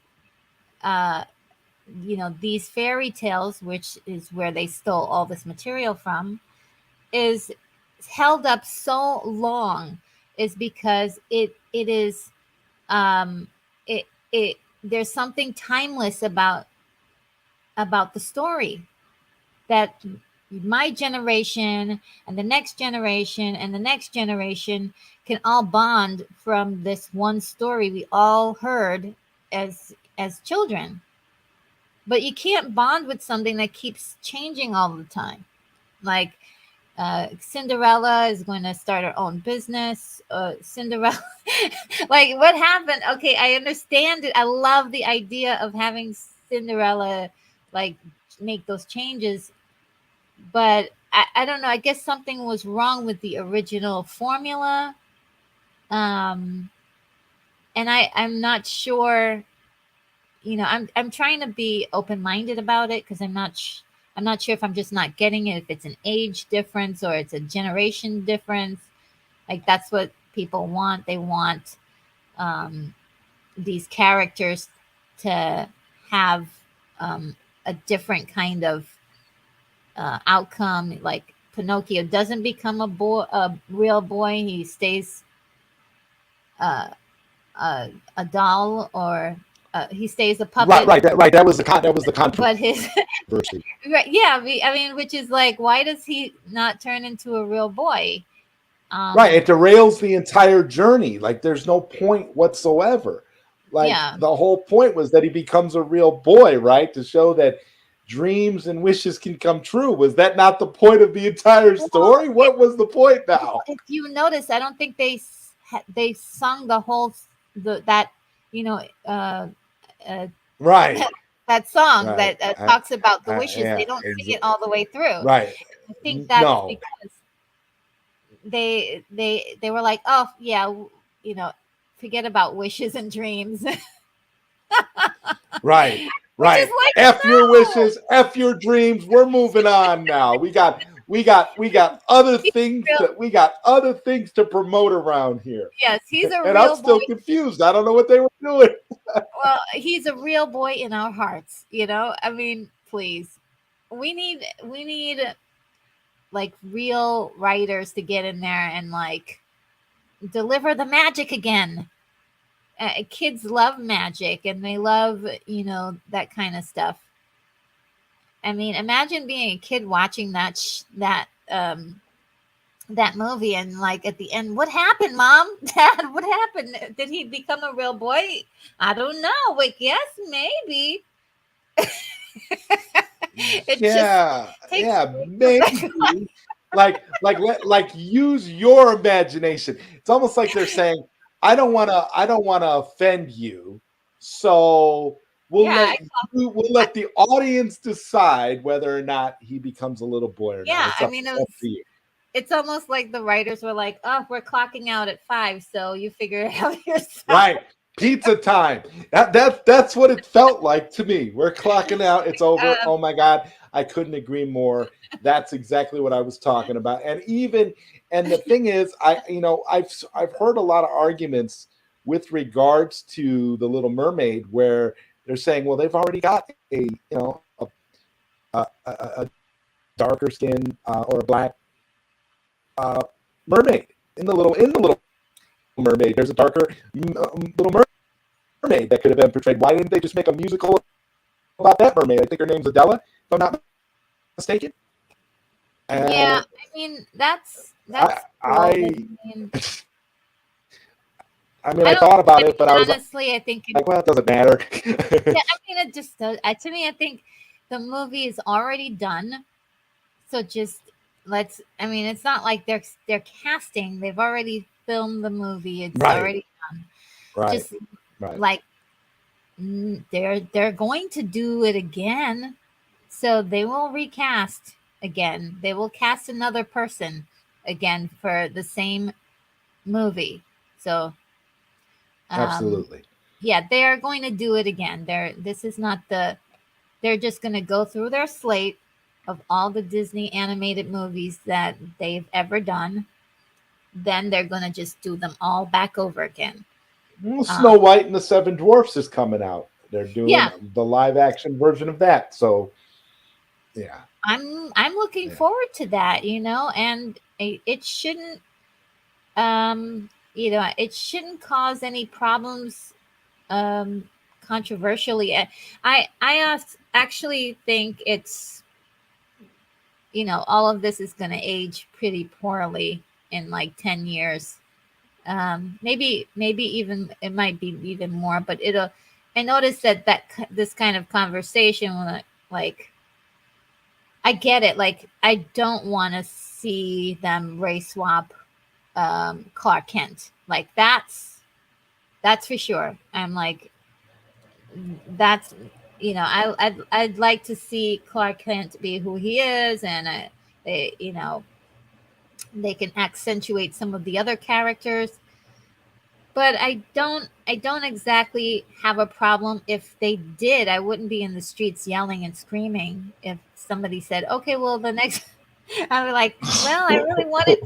[SPEAKER 2] uh these fairy tales, which is where they stole all this material from, is held up so long, is because it is it it there's something timeless about the story that my generation and the next generation and the next generation can all bond from this one story we all heard as children. But you can't bond with something that keeps changing all the time. Like Cinderella is going to start her own business. Cinderella, like what happened? Okay, I understand it. I love the idea of having Cinderella like make those changes, but I don't know. I guess something was wrong with the original formula. Um, and I'm not sure. I'm trying to be open minded about it because I'm not sure if I'm just not getting it. If it's an age difference or it's a generation difference, like that's what people want. They want um, these characters to have a different kind of outcome. Like Pinocchio doesn't become a real boy. He stays uh, a doll, or he stays a
[SPEAKER 1] Right,
[SPEAKER 2] puppet.
[SPEAKER 1] that was the
[SPEAKER 2] But his
[SPEAKER 1] controversy.
[SPEAKER 2] right, yeah, I mean, which is like, why does he not turn into a real boy?
[SPEAKER 1] Right,
[SPEAKER 2] Um,
[SPEAKER 1] it derails the entire journey. Like there's no point whatsoever. Like
[SPEAKER 2] yeah.
[SPEAKER 1] the whole point was that he becomes a real boy, right? To show that dreams and wishes can come true. Was that not the point of the entire
[SPEAKER 2] Well,
[SPEAKER 1] story? What was the point now?
[SPEAKER 2] if you notice, I don't think they sung the whole that you know uh, uh,
[SPEAKER 1] Right,
[SPEAKER 2] that song
[SPEAKER 1] right.
[SPEAKER 2] that talks about the wishes. They
[SPEAKER 1] Yeah,
[SPEAKER 2] don't sing it all the way through.
[SPEAKER 1] right.
[SPEAKER 2] I think that's
[SPEAKER 1] No,
[SPEAKER 2] because they were like, oh yeah, forget about wishes and dreams, which
[SPEAKER 1] right,
[SPEAKER 2] is
[SPEAKER 1] right.
[SPEAKER 2] like
[SPEAKER 1] F your
[SPEAKER 2] no.
[SPEAKER 1] wishes, F your dreams. We're moving on now.
[SPEAKER 2] He's real.
[SPEAKER 1] We got other things to promote around here.
[SPEAKER 2] Yes, he's a
[SPEAKER 1] And I'm
[SPEAKER 2] real boy.
[SPEAKER 1] still confused. I don't know what they were doing.
[SPEAKER 2] Well, he's a real boy in our hearts. I mean, please, we need like real writers to get in there and like deliver the magic again. Kids love magic and they love that kind of stuff. I mean, imagine being a kid watching that movie and like at the end, what happened, mom? Dad, what happened? Did he become a real boy? I don't know. Like, yes, maybe. It just
[SPEAKER 1] Yeah,
[SPEAKER 2] takes
[SPEAKER 1] yeah,
[SPEAKER 2] away from the
[SPEAKER 1] maybe. Like use your imagination. It's almost like they're saying, I don't wanna offend you, so
[SPEAKER 2] yeah,
[SPEAKER 1] we'll
[SPEAKER 2] I,
[SPEAKER 1] let the audience decide whether or not he becomes a little boy or not.
[SPEAKER 2] yeah.
[SPEAKER 1] It's
[SPEAKER 2] I mean,
[SPEAKER 1] up to you.
[SPEAKER 2] it's almost like the writers were like, "Oh, we're clocking out at 5, so you figure it out yourself."
[SPEAKER 1] Right. Pizza time. That's what it felt like to me. We're clocking out. It's over.
[SPEAKER 2] Um,
[SPEAKER 1] Oh my God. I couldn't agree more. That's exactly what I was talking about. And the thing is, I've heard a lot of arguments with regards to the Little Mermaid where they're saying, well, they've already got a darker skin or a black mermaid in the little mermaid. There's a darker little mermaid that could have been portrayed. Why didn't they just make a musical about that mermaid? I think her name's Adela, if I'm not mistaken.
[SPEAKER 2] yeah,
[SPEAKER 1] And
[SPEAKER 2] I mean that's
[SPEAKER 1] I,
[SPEAKER 2] cool, but
[SPEAKER 1] I,
[SPEAKER 2] I mean,
[SPEAKER 1] I mean,
[SPEAKER 2] I
[SPEAKER 1] I
[SPEAKER 2] don't.
[SPEAKER 1] thought
[SPEAKER 2] I
[SPEAKER 1] about it, but I
[SPEAKER 2] mean,
[SPEAKER 1] was
[SPEAKER 2] honestly, I think
[SPEAKER 1] like, well, it doesn't matter.
[SPEAKER 2] yeah. I mean, it just does. To me, I think the movie is already done, so just I mean, it's not like they're casting. They've already filmed the movie. It's
[SPEAKER 1] Right,
[SPEAKER 2] already done.
[SPEAKER 1] right,
[SPEAKER 2] Just
[SPEAKER 1] right.
[SPEAKER 2] like they're going to do it again, so they will recast again. They will cast another person again for the same movie. So um
[SPEAKER 1] Absolutely.
[SPEAKER 2] yeah, they are going to do it again. This is not the they're just going to go through their slate of all the Disney animated movies that they've ever done. Then they're going to just do them all back over again.
[SPEAKER 1] Well,
[SPEAKER 2] uh,
[SPEAKER 1] Snow White and the Seven Dwarfs is coming out. They're doing
[SPEAKER 2] yeah,
[SPEAKER 1] the live action version of that. So yeah,
[SPEAKER 2] I'm looking
[SPEAKER 1] yeah.
[SPEAKER 2] forward to that, and it shouldn't it shouldn't cause any problems controversially. Actually think it's all of this is going to age pretty poorly in like 10 years. Maybe even it might be even more, but it'll I noticed that this kind of conversation, like, I get it. Like, I don't want to see them race swap Clark Kent. Like, that's for sure. I'm like, that's I'd like to see Clark Kent be who he is, and they they can accentuate some of the other characters. But I don't exactly have a problem. If they did, I wouldn't be in the streets yelling and screaming if somebody said, "Okay, well, the next." I was like, "Well, I really wanted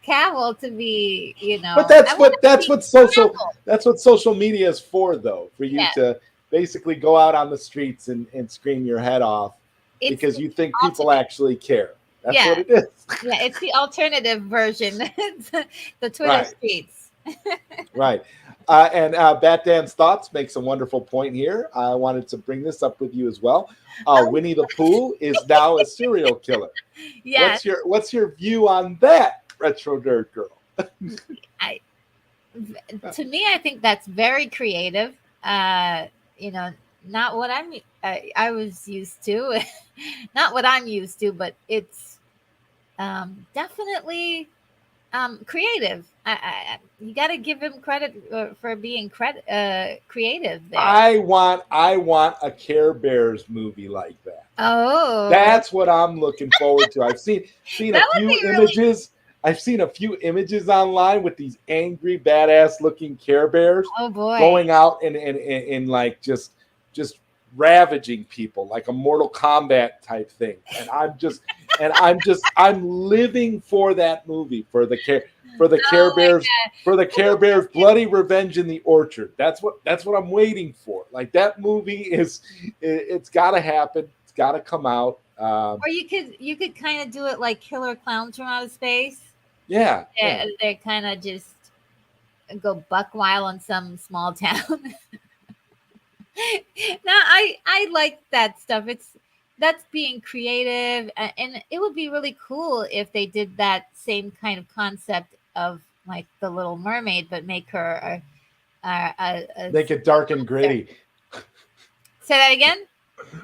[SPEAKER 2] Cavill to be,
[SPEAKER 1] But
[SPEAKER 2] I wanted to
[SPEAKER 1] that's
[SPEAKER 2] see
[SPEAKER 1] what social
[SPEAKER 2] Cavill."
[SPEAKER 1] media is for, though, for you
[SPEAKER 2] Yeah,
[SPEAKER 1] to basically go out on the streets and scream your head off
[SPEAKER 2] it's
[SPEAKER 1] because
[SPEAKER 2] the
[SPEAKER 1] you think people
[SPEAKER 2] alternate.
[SPEAKER 1] actually care. That's what
[SPEAKER 2] Yeah,
[SPEAKER 1] it is.
[SPEAKER 2] yeah, it's the alternative version. It's the Twitter
[SPEAKER 1] Right.
[SPEAKER 2] streets.
[SPEAKER 1] Right. And Bat Dan's thoughts makes a wonderful point here. I wanted to bring this up with you as well.
[SPEAKER 2] Oh,
[SPEAKER 1] Winnie the Pooh is now a serial killer.
[SPEAKER 2] yeah.
[SPEAKER 1] What's your view on that, Retro Nerd Girl?
[SPEAKER 2] I To me, I think that's very creative. You know, not what I was used to, not what I'm used to, but it's definitely creative. You got to give him credit for being creative there.
[SPEAKER 1] I want a Care Bears movie like that.
[SPEAKER 2] Oh,
[SPEAKER 1] That's what I'm looking forward to. I've seen a
[SPEAKER 2] that would
[SPEAKER 1] few
[SPEAKER 2] be really.
[SPEAKER 1] images. I've seen a few images online with these angry, badass looking Care Bears
[SPEAKER 2] Oh boy.
[SPEAKER 1] going out and like just ravaging people like a Mortal Kombat type thing. I'm living for that movie for the Care
[SPEAKER 2] Oh my
[SPEAKER 1] Bears
[SPEAKER 2] god.
[SPEAKER 1] for the
[SPEAKER 2] Or
[SPEAKER 1] Care Bears Bloody Revenge in the Orchard. That's what I'm waiting for. Like that movie it's got to happen. It's got to come out.
[SPEAKER 2] you could kind of do it like Killer Clowns from Outer Space.
[SPEAKER 1] Yeah, yeah.
[SPEAKER 2] They're kind of just go buck wild in some small town. Now I like that stuff. That's being creative, and it would be really cool if they did that same kind of concept of like the Little Mermaid, but make her a
[SPEAKER 1] Make it dark and
[SPEAKER 2] monster.
[SPEAKER 1] gritty.
[SPEAKER 2] Say that again.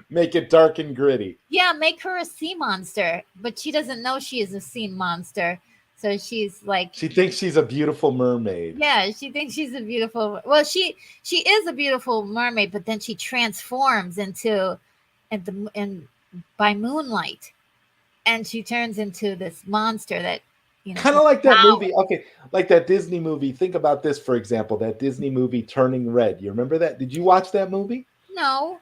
[SPEAKER 1] Make it dark and gritty.
[SPEAKER 2] Yeah, make her a sea monster, but she doesn't know she is a sea monster. So she's like,
[SPEAKER 1] She thinks she's a beautiful mermaid.
[SPEAKER 2] yeah, she thinks she's a beautiful. Well, she is a beautiful mermaid, but then she transforms into, and by moonlight, and she turns into this monster that
[SPEAKER 1] Kind
[SPEAKER 2] can
[SPEAKER 1] of like that
[SPEAKER 2] devour.
[SPEAKER 1] movie. Okay, like that Disney movie. Think about this, for example, that Disney movie Turning Red. You remember that? Did you watch that movie?
[SPEAKER 2] No,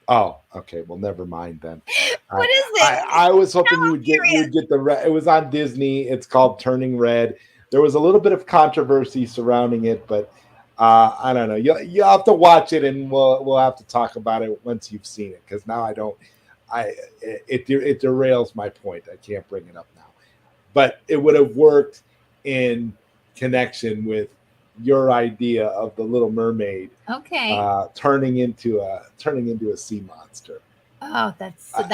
[SPEAKER 1] Oh, okay. Well, never mind then. I
[SPEAKER 2] what is it?
[SPEAKER 1] I was hoping
[SPEAKER 2] Now I'm
[SPEAKER 1] you
[SPEAKER 2] curious.
[SPEAKER 1] would get the it was on Disney. It's called Turning Red. There was a little bit of controversy surrounding it, but I don't know. You have to watch it, and we'll have to talk about it once you've seen it. Because now I don't. I it derails my point. I can't bring it up now. But it would have worked in connection with your idea of the Little Mermaid
[SPEAKER 2] Okay.
[SPEAKER 1] turning into a sea monster.
[SPEAKER 2] Oh, that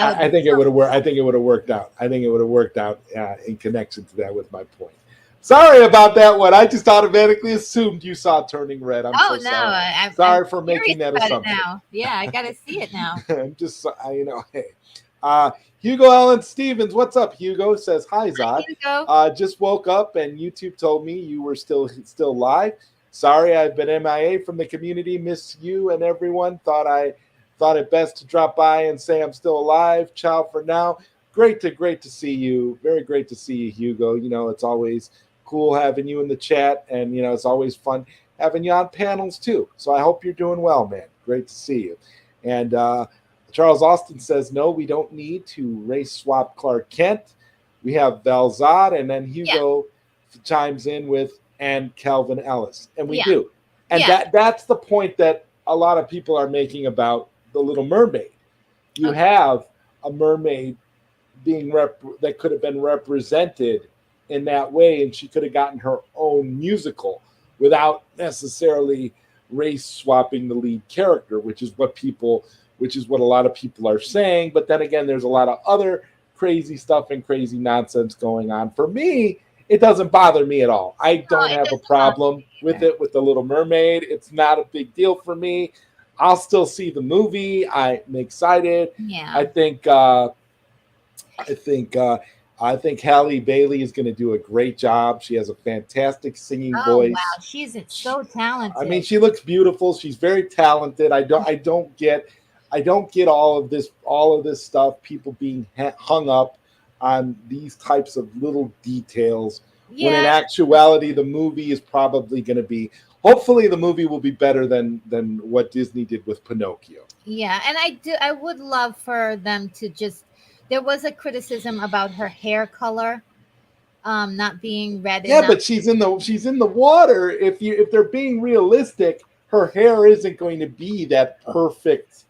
[SPEAKER 2] would
[SPEAKER 1] I
[SPEAKER 2] be
[SPEAKER 1] think it
[SPEAKER 2] so
[SPEAKER 1] would have worked. I
[SPEAKER 2] cool.
[SPEAKER 1] think it would have worked out. I think it would have worked out in connection to that with my point. Sorry about that one. I just automatically assumed you saw Turning Red. I'm
[SPEAKER 2] Oh
[SPEAKER 1] so
[SPEAKER 2] no,
[SPEAKER 1] sorry.
[SPEAKER 2] I'm
[SPEAKER 1] Sorry for
[SPEAKER 2] curious
[SPEAKER 1] making that
[SPEAKER 2] about it
[SPEAKER 1] assumption.
[SPEAKER 2] now. Yeah, I got to see it now.
[SPEAKER 1] I'm just, hey. Uh, Hugo Allen Stevens, what's up? Hugo says hi,
[SPEAKER 2] Hi,
[SPEAKER 1] Zod.
[SPEAKER 2] Hugo.
[SPEAKER 1] Just woke up and YouTube told me you were still live. Sorry, I've been MIA from the community. Miss you and everyone. Thought it best to drop by and say I'm still alive. Ciao for now. Great to see you. Very great to see you, Hugo. You know, it's always cool having you in the chat, and you know it's always fun having you on panels too. So I hope you're doing well, man. Great to see you. And Charles Austin says, no, we don't need to race swap Clark Kent. We have Velzad, and then
[SPEAKER 2] Yeah,
[SPEAKER 1] Hugo chimes in with and Calvin Ellis. And we
[SPEAKER 2] yeah,
[SPEAKER 1] do. And
[SPEAKER 2] yeah.
[SPEAKER 1] that's the point that a lot of people are making about the Little Mermaid. You
[SPEAKER 2] Okay.
[SPEAKER 1] have a mermaid that could have been represented in that way, and she could have gotten her own musical without necessarily race swapping the lead character, which is what a lot of people are saying. But then again, there's a lot of other crazy stuff and crazy nonsense going on. For me, it doesn't bother me at all. I
[SPEAKER 2] No,
[SPEAKER 1] don't
[SPEAKER 2] it
[SPEAKER 1] have a
[SPEAKER 2] doesn't bother
[SPEAKER 1] problem
[SPEAKER 2] me
[SPEAKER 1] with
[SPEAKER 2] either.
[SPEAKER 1] it with the Little Mermaid. It's not a big deal for me. I'll still see the movie. I'm excited.
[SPEAKER 2] Yeah.
[SPEAKER 1] I think I think I think Halle Bailey is going to do a great job. She has a fantastic singing
[SPEAKER 2] Oh
[SPEAKER 1] voice.
[SPEAKER 2] wow, she's so
[SPEAKER 1] I mean,
[SPEAKER 2] talented.
[SPEAKER 1] she looks beautiful. She's very talented. I don't get all of this stuff. People being hung up on these types of little details when in
[SPEAKER 2] Yeah,
[SPEAKER 1] actuality the movie is probably going to be. Hopefully, the movie will be better than what Disney did with Pinocchio.
[SPEAKER 2] yeah, and I would love for them to just. There was a criticism about her hair color, not being red
[SPEAKER 1] Yeah,
[SPEAKER 2] enough.
[SPEAKER 1] but she's in the water. If they're being realistic, her hair isn't going to be that perfect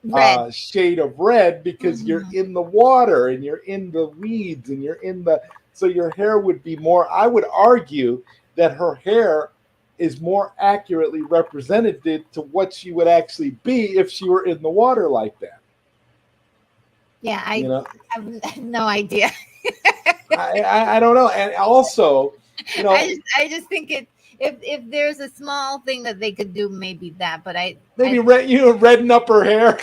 [SPEAKER 2] Red.
[SPEAKER 1] shade of red because you're
[SPEAKER 2] Mhm.
[SPEAKER 1] in the water and you're in the weeds and you're in the so your hair would be more. I would argue that her hair is more accurately represented to what she would actually be if she were in the water like that.
[SPEAKER 2] Yeah,
[SPEAKER 1] You
[SPEAKER 2] I
[SPEAKER 1] know,
[SPEAKER 2] have no idea.
[SPEAKER 1] I don't know. And also, you know,
[SPEAKER 2] I just think it. If there's a small thing that they could do, maybe that. But I
[SPEAKER 1] maybe redden up her hair.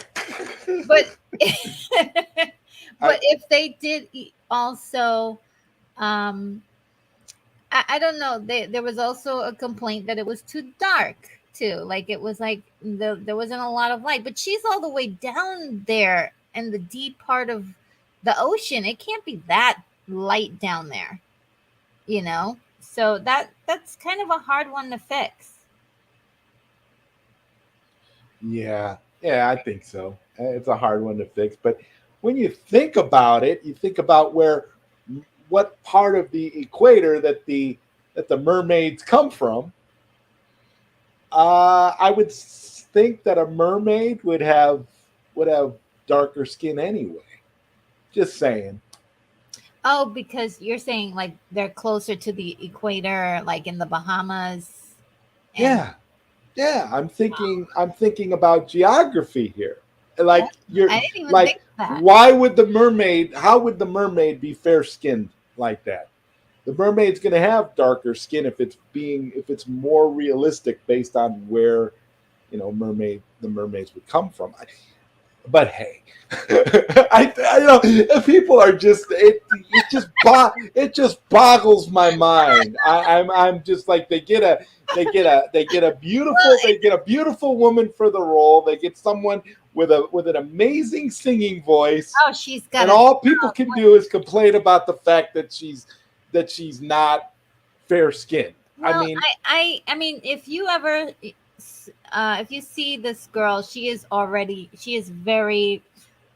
[SPEAKER 2] but
[SPEAKER 1] I,
[SPEAKER 2] but if they did also, um, I don't know. There was also a complaint that it was too dark too. Like it was like there wasn't a lot of light. But she's all the way down there in the deep part of the ocean. It can't be that light down there, you know. So that's kind of a hard one to fix.
[SPEAKER 1] yeah, I think so. It's a hard one to fix, but when you think about it, you think about what part of the equator that the mermaids come from. I would think that a mermaid would have darker skin anyway. Just saying.
[SPEAKER 2] Oh, because you're saying like they're closer to the equator, like in the Bahamas, and
[SPEAKER 1] Yeah, yeah. I'm thinking about geography here.
[SPEAKER 2] oh,
[SPEAKER 1] Like you're
[SPEAKER 2] I didn't even think
[SPEAKER 1] like,
[SPEAKER 2] of that.
[SPEAKER 1] why would the mermaid? How would the mermaid be fair skinned like that? The mermaid's going to have darker skin if it's more realistic based on where the mermaids would come from. But hey, I know people are just it just boggles my mind. I'm just like
[SPEAKER 2] Well,
[SPEAKER 1] they get a beautiful woman for the role. They get someone with an amazing singing voice,
[SPEAKER 2] oh, she's got
[SPEAKER 1] and
[SPEAKER 2] a
[SPEAKER 1] all people can do is complain about the fact that she's not fair skinned. I
[SPEAKER 2] well.
[SPEAKER 1] mean,
[SPEAKER 2] I mean, if you see this girl, she is very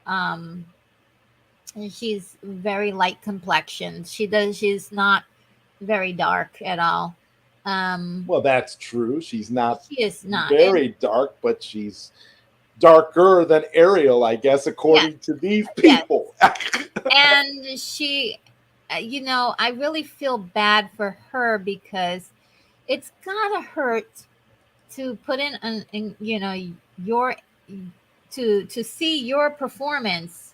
[SPEAKER 2] um she's very light complexion. She's not very dark at all. Um,
[SPEAKER 1] well, that's true. She's not
[SPEAKER 2] she is not, and
[SPEAKER 1] very dark, but she's darker than Ariel, I guess,
[SPEAKER 2] yes,
[SPEAKER 1] according to these
[SPEAKER 2] yes,
[SPEAKER 1] people.
[SPEAKER 2] and I really feel bad for her because it's gotta hurt to put in your to see your performance,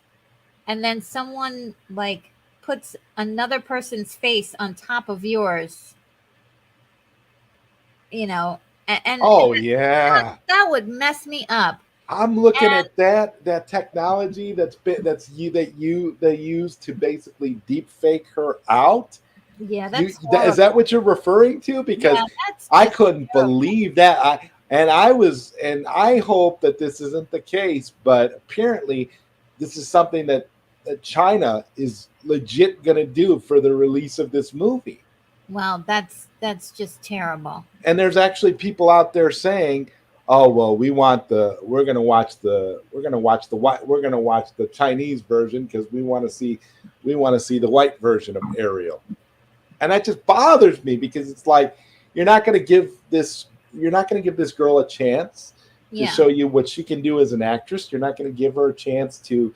[SPEAKER 2] and then someone like puts another person's face on top of yours, you know, and
[SPEAKER 1] Oh
[SPEAKER 2] that,
[SPEAKER 1] yeah,
[SPEAKER 2] that would mess me up.
[SPEAKER 1] I'm looking
[SPEAKER 2] And
[SPEAKER 1] at that technology they use to basically deep fake her out.
[SPEAKER 2] yeah,
[SPEAKER 1] You
[SPEAKER 2] that's
[SPEAKER 1] Is that
[SPEAKER 2] horrible.
[SPEAKER 1] what you're referring to?
[SPEAKER 2] Yeah,
[SPEAKER 1] Because
[SPEAKER 2] that's
[SPEAKER 1] I
[SPEAKER 2] just
[SPEAKER 1] couldn't
[SPEAKER 2] terrible.
[SPEAKER 1] believe that. I hope that this isn't the case, but apparently this is something that China is legit going to do for the release of this movie.
[SPEAKER 2] Well, that's just terrible.
[SPEAKER 1] And there's actually people out there saying, "Oh well, we're going to watch the Chinese version because we want to see the white version of Ariel." And that just bothers me because it's like you're not going to give this you're not going to give this girl a chance to
[SPEAKER 2] Yeah.
[SPEAKER 1] show you what she can do as an actress. You're not going to give her a chance to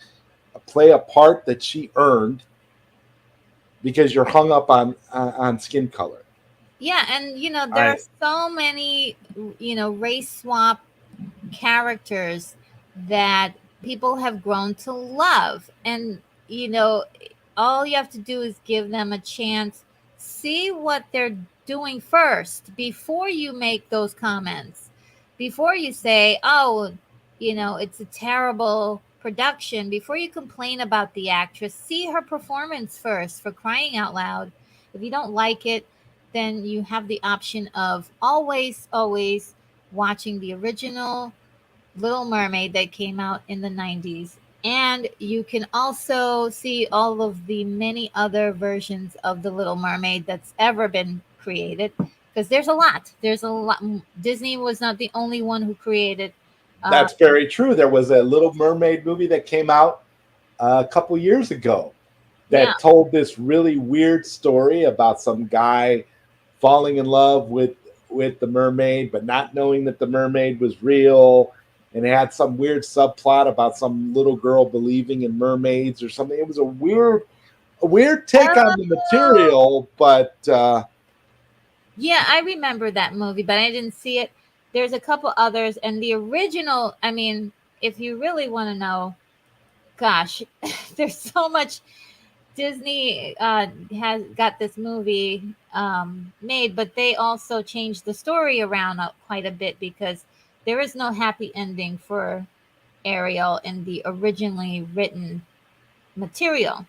[SPEAKER 1] play a part that she earned because you're hung up on skin color.
[SPEAKER 2] Yeah, and there are
[SPEAKER 1] I
[SPEAKER 2] so many, race swap characters that people have grown to love. And, you know, all you have to do is give them a chance, see what they're doing first before you make those comments. Before you say, oh, it's a terrible production, before you complain about the actress, see her performance first, for crying out loud. If you don't like it, then you have the option of always, always watching the original Little Mermaid that came out in the 90s. And you can also see all of the many other versions of the Little Mermaid that's ever been created. Because there's a lot. There's a lot. Disney was not the only one who created. Uh,
[SPEAKER 1] That's very true. There was a Little Mermaid movie that came out a couple years ago
[SPEAKER 2] yeah.
[SPEAKER 1] that told this really weird story about some guy falling in love with the mermaid, but not knowing that the mermaid was real, and it had some weird subplot about some little girl believing in mermaids or something. It was a weird take on the
[SPEAKER 2] Oh,
[SPEAKER 1] material, but
[SPEAKER 2] yeah, I remember that movie, but I didn't see it. There's a couple others, and the original, I mean, if you really want to know, gosh, there's so much. Disney has got this movie made, but they also changed the story around quite a bit, because there is no happy ending for Ariel in the originally written material.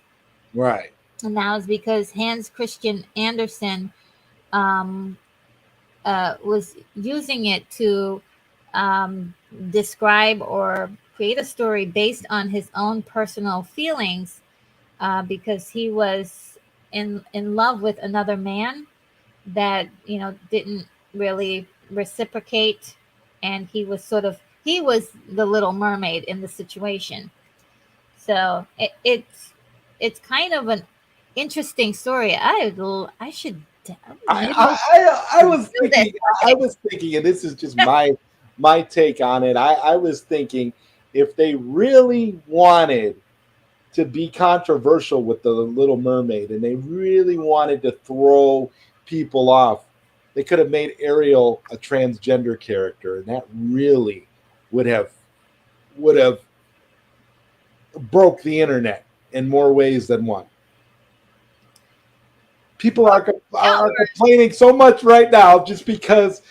[SPEAKER 1] right.
[SPEAKER 2] And that was because Hans Christian Andersen um, was using it to um, describe or create a story based on his own personal feelings, because he was in love with another man that didn't really reciprocate, and he was the Little Mermaid in the situation. So it's kind of an interesting story. I should maybe we
[SPEAKER 1] I
[SPEAKER 2] should
[SPEAKER 1] was
[SPEAKER 2] do this.
[SPEAKER 1] thinking, and this is just my take on it. I was thinking if they really wanted to be controversial with the Little Mermaid and they really wanted to throw people off, they could have made Ariel a transgender character, and that really would have would have broke the internet in more ways than one. People are
[SPEAKER 2] Outward.
[SPEAKER 1] complaining so much right now just because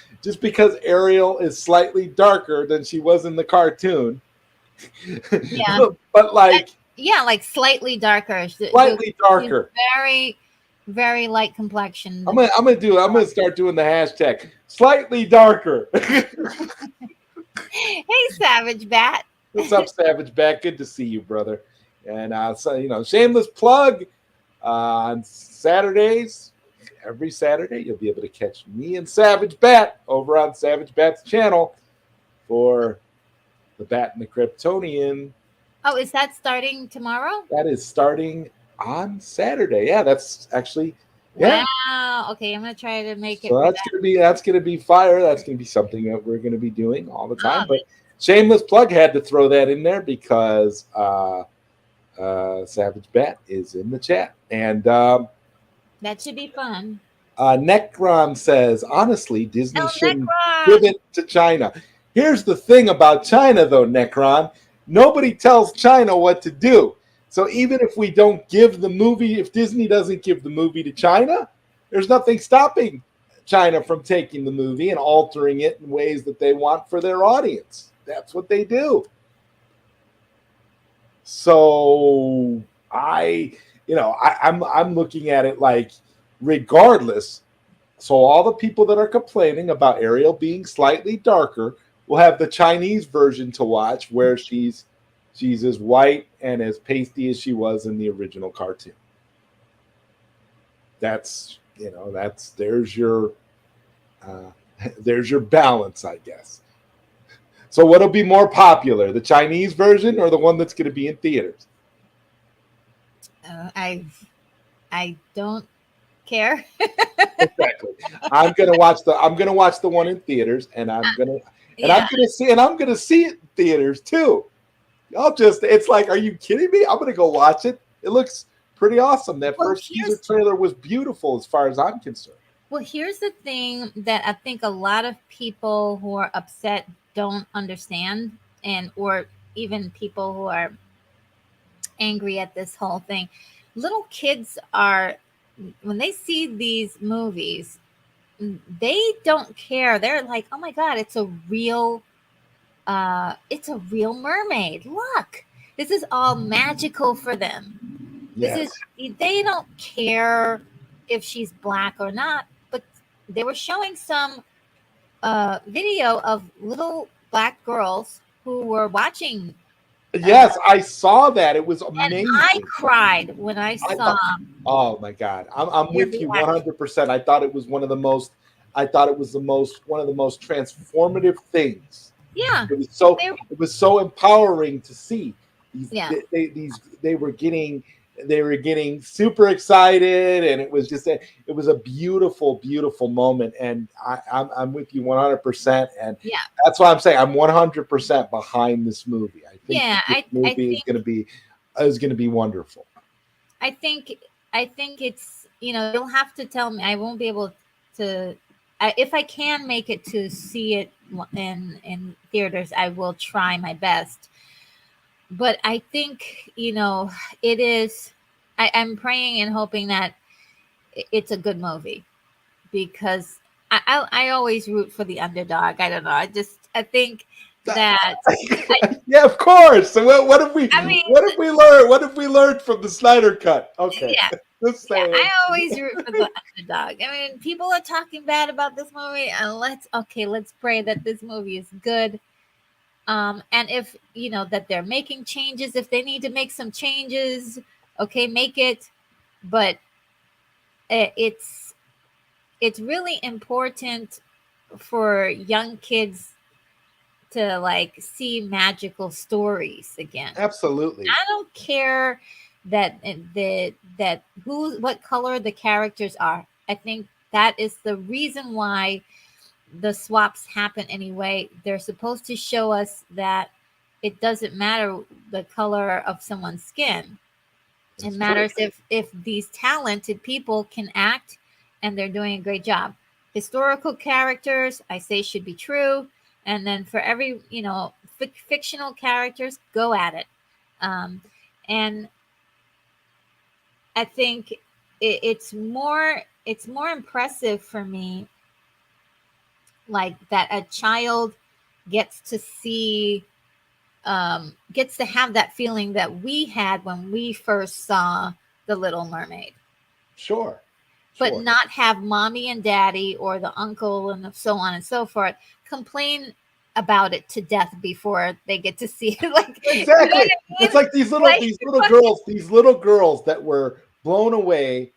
[SPEAKER 1] Ariel is slightly darker than she was in the cartoon,
[SPEAKER 2] Yeah.
[SPEAKER 1] but like
[SPEAKER 2] Yeah, like slightly darker.
[SPEAKER 1] slightly
[SPEAKER 2] She's
[SPEAKER 1] darker.
[SPEAKER 2] very, very light complexioned.
[SPEAKER 1] I'm gonna start doing the hashtag slightly darker.
[SPEAKER 2] Hey, Savage Bat.
[SPEAKER 1] What's up, Savage Bat? Good to see you, brother. And so shameless plug on Saturdays. Every Saturday, you'll be able to catch me and Savage Bat over on Savage Bat's channel for the Bat and the Kryptonian.
[SPEAKER 2] Oh, is that starting tomorrow?
[SPEAKER 1] That is starting on Saturday. Yeah, that's actually yeah.
[SPEAKER 2] Wow. Okay, I'm gonna try to make it
[SPEAKER 1] So
[SPEAKER 2] for that.
[SPEAKER 1] that's gonna be fire. That's gonna be something that we're gonna be doing all the time.
[SPEAKER 2] Oh,
[SPEAKER 1] But shameless plug, had to throw that in there because Savage Bat is in the chat. And
[SPEAKER 2] that should be fun.
[SPEAKER 1] Necron says, honestly, Disney
[SPEAKER 2] El
[SPEAKER 1] shouldn't
[SPEAKER 2] Necron.
[SPEAKER 1] pivot to China. Here's the thing about China, though, Necron. Nobody tells China what to do. So even if we don't give the movie, if Disney doesn't give the movie to China, there's nothing stopping China from taking the movie and altering it in ways that they want for their audience. That's what they do. So I'm looking at it like, regardless. So all the people that are complaining about Ariel being slightly darker will have the Chinese version to watch, where she's as white and as pasty as she was in the original cartoon. That's uh, there's your balance, I guess. So what'll be more popular, the Chinese version or the one that's going to be in theaters?
[SPEAKER 2] Uh, I I don't care.
[SPEAKER 1] Exactly. I'm gonna watch the one in theaters, and
[SPEAKER 2] Yeah.
[SPEAKER 1] I'm gonna see it in theaters too. It's like, are you kidding me? I'm gonna go watch it. It looks pretty awesome. That
[SPEAKER 2] Well,
[SPEAKER 1] first teaser trailer was beautiful as far as I'm concerned.
[SPEAKER 2] here's the thing that I think a lot of people who are upset don't understand, and or even people who are angry at this whole thing. Little kids are, when they see these movies, they don't care. They're like, "Oh my god, it's a real mermaid. Look. This is all magical for them." This is
[SPEAKER 1] Yes.
[SPEAKER 2] They don't care if she's black or not, but they were showing some video of little black girls who were watching, uh,
[SPEAKER 1] Yes, I saw that. It was
[SPEAKER 2] and I
[SPEAKER 1] amazing.
[SPEAKER 2] cried when I
[SPEAKER 1] I
[SPEAKER 2] saw
[SPEAKER 1] thought, oh my God, I'm
[SPEAKER 2] their
[SPEAKER 1] with you
[SPEAKER 2] reaction.
[SPEAKER 1] 100%. I thought it was one of the most transformative things.
[SPEAKER 2] Yeah,
[SPEAKER 1] It was so
[SPEAKER 2] they,
[SPEAKER 1] it was so empowering to see
[SPEAKER 2] yeah,
[SPEAKER 1] they were getting super excited, and it was a beautiful, beautiful moment. And I'm with you 100%, and
[SPEAKER 2] yeah,
[SPEAKER 1] that's why I'm saying I'm 100% behind this movie. I think
[SPEAKER 2] yeah.
[SPEAKER 1] this
[SPEAKER 2] I
[SPEAKER 1] movie
[SPEAKER 2] think
[SPEAKER 1] is going to be wonderful.
[SPEAKER 2] I think I think it's, you'll have to tell me. I won't be able to. If I can make it to see it in theaters, I will try my best. But I think, it is. I'm praying and hoping that it's a good movie, because I always root for the underdog. I don't know. I think that
[SPEAKER 1] Yeah, of course. So
[SPEAKER 2] I mean,
[SPEAKER 1] what have we learned from the Snyder cut? Okay,
[SPEAKER 2] yeah.
[SPEAKER 1] just
[SPEAKER 2] Yeah, I
[SPEAKER 1] saying.
[SPEAKER 2] always root for the underdog. I mean, people are talking bad about this movie, and let's pray that this movie is good. And if that they're making changes, if they need to make some changes, okay, make it. But it's really important for young kids to like see magical stories again.
[SPEAKER 1] Absolutely.
[SPEAKER 2] I don't care that what color the characters are. I think that is the reason why the swaps happen anyway. They're supposed to show us that it doesn't matter the color of someone's skin. It
[SPEAKER 1] That's true.
[SPEAKER 2] matters if these talented people can act and they're doing a great job. Historical characters, I say, should be true, and then for every fictional characters, go at it. And I think it's more impressive for me, like that a child gets to see gets to have that feeling that we had when we first saw The Little Mermaid,
[SPEAKER 1] Sure.
[SPEAKER 2] but
[SPEAKER 1] Sure.
[SPEAKER 2] not have mommy and daddy or the uncle and so on and so forth complain about it to death before they get to see it. Like, you know what
[SPEAKER 1] Exactly.
[SPEAKER 2] I
[SPEAKER 1] It's
[SPEAKER 2] mean?
[SPEAKER 1] like these little girls that were blown away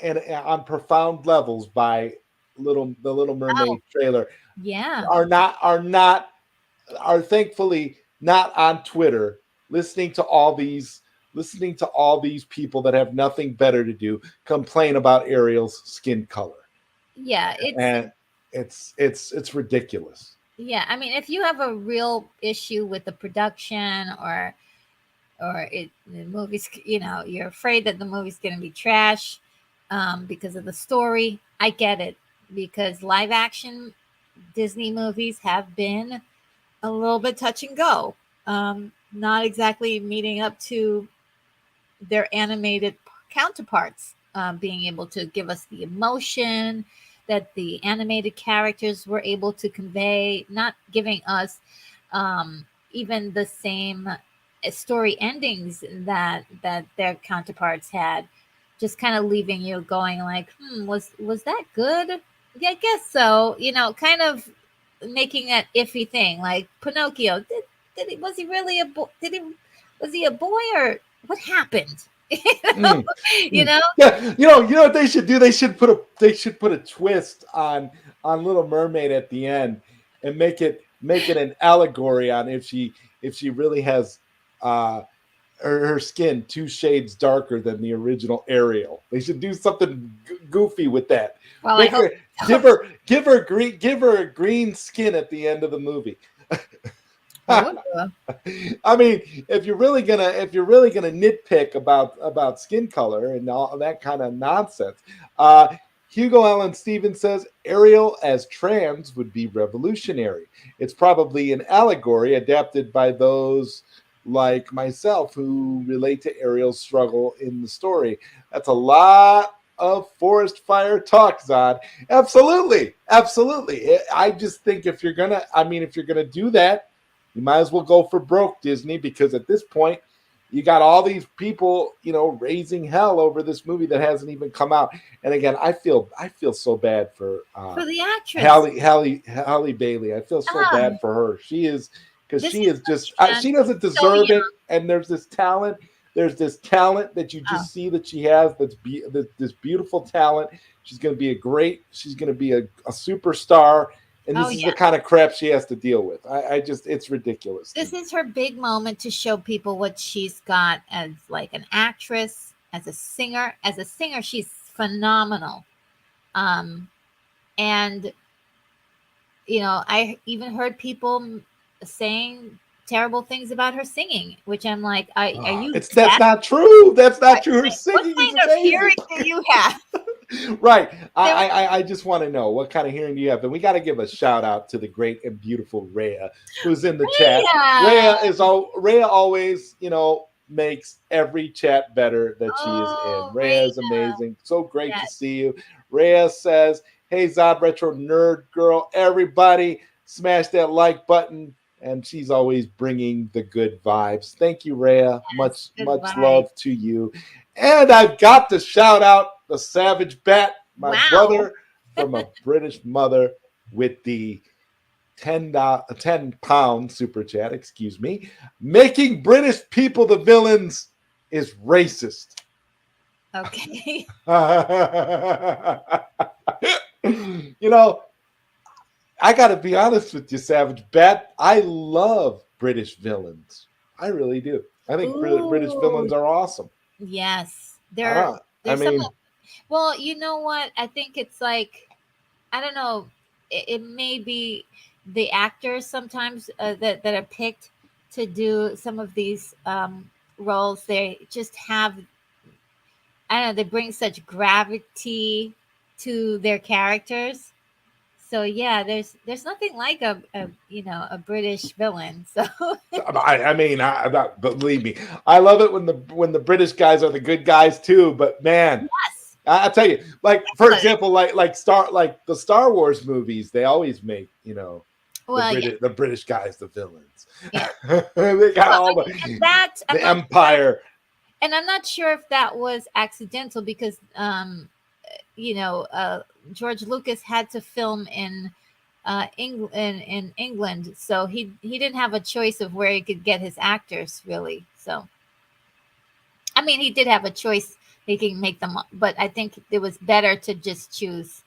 [SPEAKER 1] and on profound levels by the Little
[SPEAKER 2] Oh,
[SPEAKER 1] Mermaid trailer
[SPEAKER 2] yeah.
[SPEAKER 1] are are thankfully not on Twitter listening to all these people that have nothing better to do complain about Ariel's skin color.
[SPEAKER 2] Yeah,
[SPEAKER 1] And it's ridiculous.
[SPEAKER 2] I mean, if you have a real issue with the production, or the movie's, you're afraid that the movie's going to be trash, because of the story, I get it, because live action Disney movies have been a little bit touch and go, not exactly meeting up to their animated counterparts, being able to give us the emotion that the animated characters were able to convey, not giving us even the same story endings that their counterparts had, just kind of leaving you going like, was that good? Yeah, I guess so. Kind of making that iffy thing, like Pinocchio. Did he was he really a boy? Did he was he a boy or what happened? know,
[SPEAKER 1] Mm,
[SPEAKER 2] you know.
[SPEAKER 1] yeah, you know what they should do? They should put a twist on Little Mermaid at the end and make it an allegory on if she really has uh her skin 2 shades darker than the original Ariel. They should do something goofy with that.
[SPEAKER 2] Well, I
[SPEAKER 1] Make
[SPEAKER 2] hope
[SPEAKER 1] her
[SPEAKER 2] so.
[SPEAKER 1] give her a green skin at the end of the movie.
[SPEAKER 2] Ooh.
[SPEAKER 1] I mean, if you're really gonna nitpick about skin color and all that kind of nonsense, uh, Hugo Allen Stevens says Ariel as trans would be revolutionary. It's probably an allegory adapted by those like myself who relate to Ariel's struggle in the story. That's a lot of forest fire talk, Zod. Absolutely, absolutely. I just think if you're gonna do that, you might as well go for broke, Disney, because at this point, you got all these people, raising hell over this movie that hasn't even come out. And again, I feel so bad for
[SPEAKER 2] For the actress.
[SPEAKER 1] Halle Bailey. I feel so
[SPEAKER 2] Ah,
[SPEAKER 1] bad for her. She is because
[SPEAKER 2] this
[SPEAKER 1] she
[SPEAKER 2] is
[SPEAKER 1] is
[SPEAKER 2] her
[SPEAKER 1] just
[SPEAKER 2] chance.
[SPEAKER 1] she doesn't
[SPEAKER 2] So
[SPEAKER 1] deserve
[SPEAKER 2] young.
[SPEAKER 1] it. And there's this talent. There's this talent that you
[SPEAKER 2] Oh,
[SPEAKER 1] just see that she has. This beautiful talent. She's going to be a great. She's going to be a superstar, and
[SPEAKER 2] oh
[SPEAKER 1] this is the
[SPEAKER 2] yeah.
[SPEAKER 1] kind of crap she has to deal with. I just it's ridiculous to
[SPEAKER 2] This
[SPEAKER 1] me.
[SPEAKER 2] is her big moment to show people what she's got as like an actress, as a singer. As a singer, she's phenomenal. Um, and I even heard people saying terrible things about her singing, which I'm like, are
[SPEAKER 1] Oh,
[SPEAKER 2] you
[SPEAKER 1] it's that's
[SPEAKER 2] deaf?
[SPEAKER 1] not true. That's not true. Her
[SPEAKER 2] What
[SPEAKER 1] singing is
[SPEAKER 2] kind of
[SPEAKER 1] amazing.
[SPEAKER 2] hearing do you have?
[SPEAKER 1] Right.
[SPEAKER 2] There was,
[SPEAKER 1] I just want to know what kind of hearing do you have, and we got to give a shout out to the great and beautiful Rhea, who's in the chat.
[SPEAKER 2] yeah.
[SPEAKER 1] Rhea always makes every chat better that she is in.
[SPEAKER 2] Oh,
[SPEAKER 1] Rhea
[SPEAKER 2] Ray.
[SPEAKER 1] is amazing. So great to
[SPEAKER 2] Yes.
[SPEAKER 1] see you. Rhea says, "Hey Zod Retro Nerd Girl, everybody smash that like button." And she's always bringing the good vibes. Thank you, Rhea.
[SPEAKER 2] Yes.
[SPEAKER 1] Much
[SPEAKER 2] Good
[SPEAKER 1] much
[SPEAKER 2] vibe.
[SPEAKER 1] love to you. And I've got to shout out the Savage Bat, my
[SPEAKER 2] Wow.
[SPEAKER 1] brother from a British mother, with the 10 pound super chat, excuse me. Making British people the villains is racist.
[SPEAKER 2] Okay.
[SPEAKER 1] you know, I got to be honest with you, Savage Bat. I love British villains. I really do. I think British
[SPEAKER 2] Ooh,
[SPEAKER 1] villains are awesome.
[SPEAKER 2] yes.
[SPEAKER 1] I don't. I
[SPEAKER 2] There's some.
[SPEAKER 1] mean,
[SPEAKER 2] Well, you know what? I think it's like, I don't know. It may be the actors sometimes that are picked to do some of these roles. They just have, I don't know. They bring such gravity to their characters. So yeah, there's nothing like a British villain. So
[SPEAKER 1] believe me, I love it when the British guys are the good guys too. But man,
[SPEAKER 2] yes,
[SPEAKER 1] I tell you, like for
[SPEAKER 2] but
[SPEAKER 1] example, like the Star Wars movies, they always make the
[SPEAKER 2] well, yeah,
[SPEAKER 1] British guys the villains.
[SPEAKER 2] yeah.
[SPEAKER 1] They got
[SPEAKER 2] Well, I
[SPEAKER 1] all
[SPEAKER 2] mean, and that I'm
[SPEAKER 1] the
[SPEAKER 2] not sure,
[SPEAKER 1] Empire.
[SPEAKER 2] and I'm not sure if that was accidental because you know, George Lucas had to film in in England, so he didn't have a choice of where he could get his actors really. So I mean, he did have a choice; he can make them, but I think it was better to just choose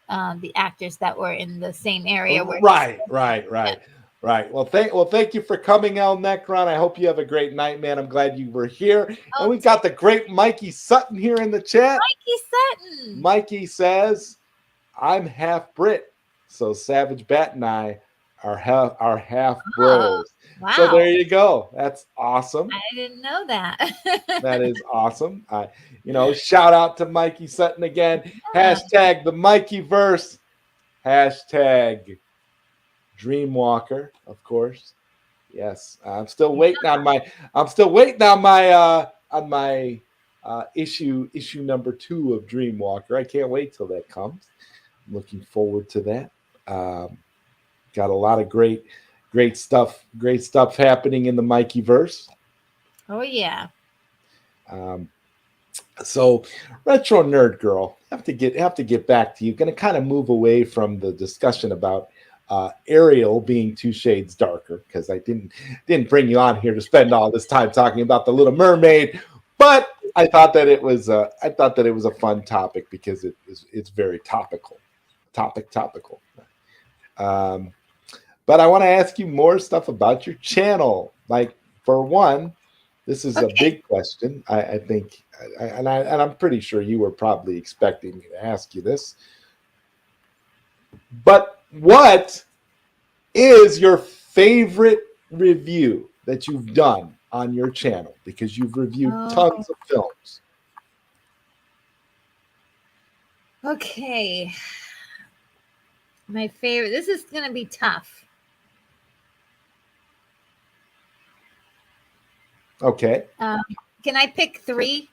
[SPEAKER 2] the actors that were in the same area where he's
[SPEAKER 1] Right,
[SPEAKER 2] filming.
[SPEAKER 1] right,
[SPEAKER 2] Yeah.
[SPEAKER 1] right, right. Well, thank you for coming, El Necron. I hope you have a great night, man. I'm glad you were here, and
[SPEAKER 2] Oh,
[SPEAKER 1] we got the great Mikey Sutton here in the chat.
[SPEAKER 2] Mikey Sutton.
[SPEAKER 1] Mikey says, I'm half Brit, so Savage Bat and I are half
[SPEAKER 2] Oh,
[SPEAKER 1] bros. So
[SPEAKER 2] wow!
[SPEAKER 1] there you go. That's awesome.
[SPEAKER 2] I didn't know that.
[SPEAKER 1] That is awesome. Shout out to Mikey Sutton again. Hashtag the Mikey verse. Hashtag Dreamwalker, of course. Yes, I'm still waiting on my issue number 2 of Dreamwalker. I can't wait till that comes. I'm looking forward to that. Got a lot of great Great stuff happening in the Mikey verse.
[SPEAKER 2] Oh yeah.
[SPEAKER 1] Um, so retro nerd girl, have to get back to you. Going to kind of move away from the discussion about Ariel being 2 shades darker, because I didn't bring you on here to spend all this time talking about the Little Mermaid, but I thought that it was a fun topic because it's very topical. Um, but I want to ask you more stuff about your channel. Like, for one, this is a
[SPEAKER 2] Okay.
[SPEAKER 1] big question. I think, and I'm pretty sure you were probably expecting me to ask you this. But what is your favorite review that you've done on your channel? Because you've reviewed
[SPEAKER 2] Oh,
[SPEAKER 1] tons of films.
[SPEAKER 2] okay. My favorite. This is gonna be tough.
[SPEAKER 1] Okay.
[SPEAKER 2] Um, can I pick three?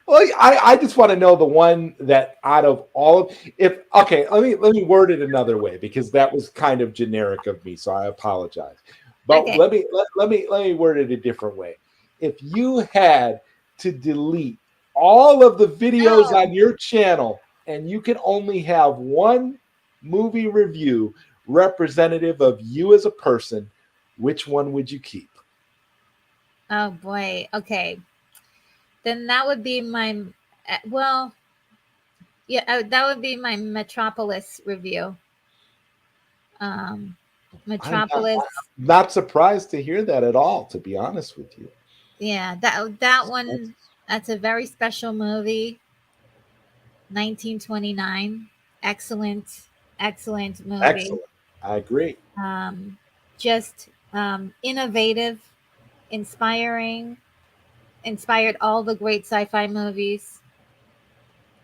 [SPEAKER 1] Well, I just want to know the one that out of all of, if okay, let me word it another way, because that was kind of generic of me, so I apologize. But
[SPEAKER 2] Okay.
[SPEAKER 1] let me word it a different way. If you had to delete all of the videos
[SPEAKER 2] No.
[SPEAKER 1] on your channel and you can only have one movie review representative of you as a person, which one would you keep?
[SPEAKER 2] Oh boy. Okay. Then that would be my. Well, yeah, that would be my Metropolis review. Um,
[SPEAKER 1] I'm
[SPEAKER 2] Metropolis.
[SPEAKER 1] not surprised to hear that at all, to be honest with you.
[SPEAKER 2] Yeah, that
[SPEAKER 1] That's
[SPEAKER 2] one. That's a very special movie. 1929. Excellent, excellent movie.
[SPEAKER 1] excellent. I agree.
[SPEAKER 2] Um, just innovative, inspiring, inspired all the great sci-fi movies,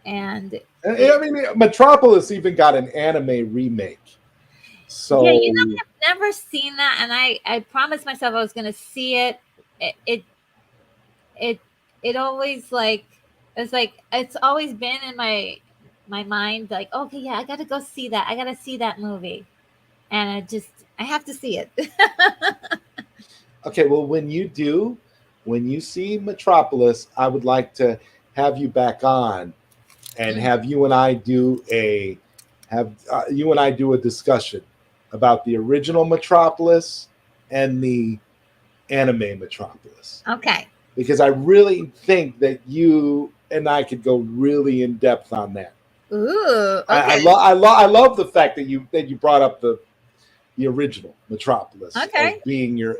[SPEAKER 2] and
[SPEAKER 1] I
[SPEAKER 2] it.
[SPEAKER 1] mean, Metropolis even got an anime remake.
[SPEAKER 2] Yeah,
[SPEAKER 1] So
[SPEAKER 2] I've never seen that, and I promised myself I was going to see it. It it it always like it's always been in my mind, like, okay, yeah, I got to go see that. I got to see that movie, and I have to see it.
[SPEAKER 1] okay, well, when you see Metropolis, I would like to have you back on and
[SPEAKER 2] Mm,
[SPEAKER 1] have you and I do a discussion about the original Metropolis and the anime Metropolis,
[SPEAKER 2] okay.
[SPEAKER 1] because I really think that you and I could go really in depth on that.
[SPEAKER 2] Ooh,
[SPEAKER 1] I
[SPEAKER 2] okay.
[SPEAKER 1] love I love the fact that you brought up the original Metropolis
[SPEAKER 2] Okay.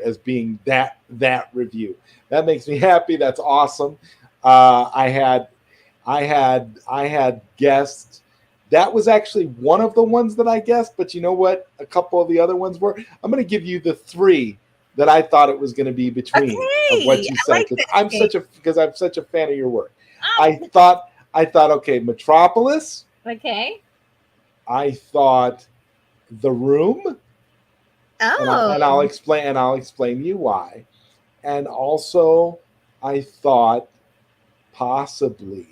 [SPEAKER 1] as being that review. That makes me happy. That's awesome. I had guessed that was actually one of the ones that I guessed, but you know what? A couple of the other ones were. I'm going to give you the three that I thought it was going to be between of what
[SPEAKER 2] Okay.
[SPEAKER 1] you
[SPEAKER 2] I
[SPEAKER 1] said,
[SPEAKER 2] like this game.
[SPEAKER 1] because I'm such a fan of your work.
[SPEAKER 2] Ah,
[SPEAKER 1] I thought okay, Metropolis.
[SPEAKER 2] okay.
[SPEAKER 1] I thought The Room, and
[SPEAKER 2] Oh,
[SPEAKER 1] I'll explain you why. And also, I thought possibly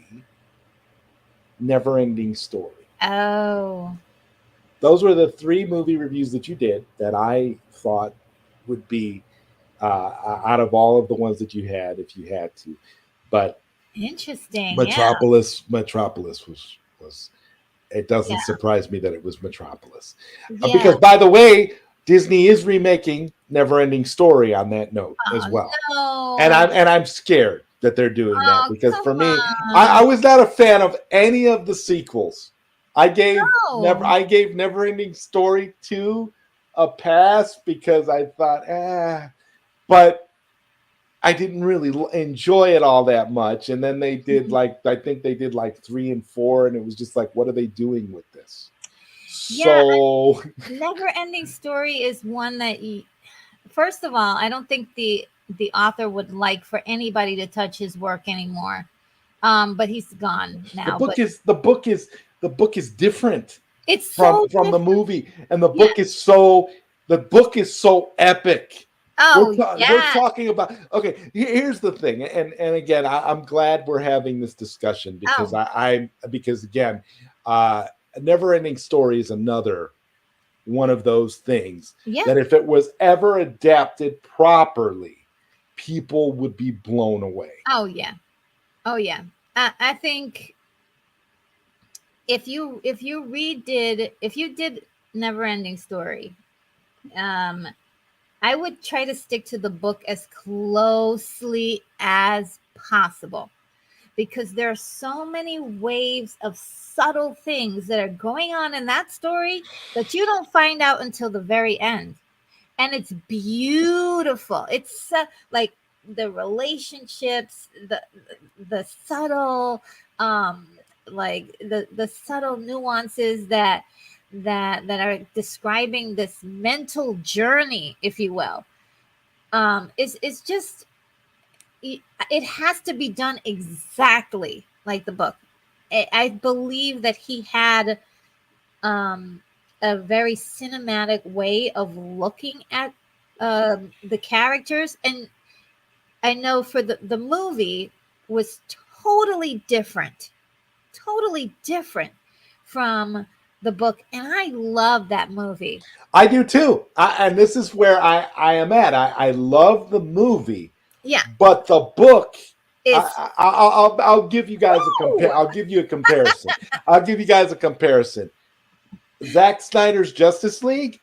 [SPEAKER 1] Never Ending Story.
[SPEAKER 2] oh,
[SPEAKER 1] Those were the three movie reviews that you did that I thought would be out of all of the ones that you had, if you had to. But
[SPEAKER 2] interesting. Yeah.
[SPEAKER 1] Metropolis was. It doesn't
[SPEAKER 2] Yeah.
[SPEAKER 1] surprise me that it was Metropolis,
[SPEAKER 2] Yeah.
[SPEAKER 1] because by the way, Disney is remaking Neverending Story on that note as
[SPEAKER 2] Oh
[SPEAKER 1] well,
[SPEAKER 2] no.
[SPEAKER 1] and I'm scared that they're doing that,
[SPEAKER 2] Oh,
[SPEAKER 1] because
[SPEAKER 2] come
[SPEAKER 1] for me, I
[SPEAKER 2] on.
[SPEAKER 1] was not a fan of any of the sequels.
[SPEAKER 2] No.
[SPEAKER 1] I gave Neverending Story 2 a pass because I thought, but I didn't really enjoy it all that much. And then they did, like, I think they did like 3 and 4, and it was just like, what are they doing with this?
[SPEAKER 2] Yeah,
[SPEAKER 1] So
[SPEAKER 2] Never Ending Story is one that first of all, I don't think the author would like for anybody to touch his work anymore. But he's gone now. But
[SPEAKER 1] the book is different
[SPEAKER 2] it's so
[SPEAKER 1] from the
[SPEAKER 2] different.
[SPEAKER 1] movie, and the
[SPEAKER 2] Yeah.
[SPEAKER 1] book is so epic.
[SPEAKER 2] Oh
[SPEAKER 1] We're
[SPEAKER 2] yeah.
[SPEAKER 1] talking about, okay. Here's the thing, and again, I'm glad we're having this discussion, because
[SPEAKER 2] Oh
[SPEAKER 1] because again, uh, Never Ending Story is another. one of those things
[SPEAKER 2] Yeah.
[SPEAKER 1] that if it was ever adapted properly, people would be blown away.
[SPEAKER 2] Oh yeah. Oh yeah. I think if you did Neverending Story, um, I would try to stick to the book as closely as possible, because there are so many waves of subtle things that are going on in that story that you don't find out until the very end. And it's beautiful. It's like the relationships, the subtle, um, like the subtle nuances that are describing this mental journey, if you will. It's just it has to be done exactly like the book. I believe that he had um, a very cinematic way of looking at the characters, and I know for the movie was totally different from the book, and I love that movie.
[SPEAKER 1] I do too. And this is where I am at. I love the movie,
[SPEAKER 2] Yeah,
[SPEAKER 1] but the book.
[SPEAKER 2] it's
[SPEAKER 1] I'll give you guys a compare.
[SPEAKER 2] oh
[SPEAKER 1] I'll give you a comparison. I'll give you guys a comparison. Zack Snyder's Justice League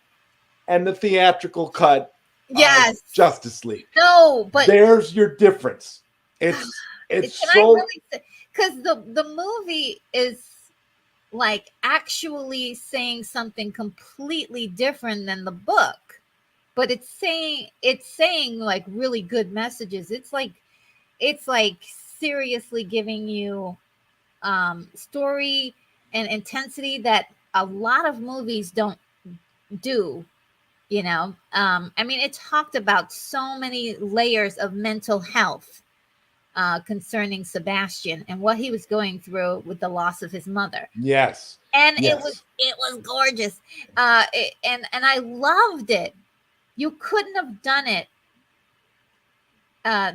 [SPEAKER 1] and the theatrical cut of
[SPEAKER 2] yes,
[SPEAKER 1] Justice League.
[SPEAKER 2] no, but
[SPEAKER 1] There's your difference. It's
[SPEAKER 2] can I
[SPEAKER 1] so
[SPEAKER 2] really say, because the movie is like actually saying something completely different than the book, but it's saying like really good messages. It's like seriously giving you story and intensity that a lot of movies don't do. I mean, it talked about so many layers of mental health concerning Sebastian and what he was going through with the loss of his mother.
[SPEAKER 1] yes,
[SPEAKER 2] And it was
[SPEAKER 1] yes.
[SPEAKER 2] it was gorgeous. And I loved it. You couldn't have done it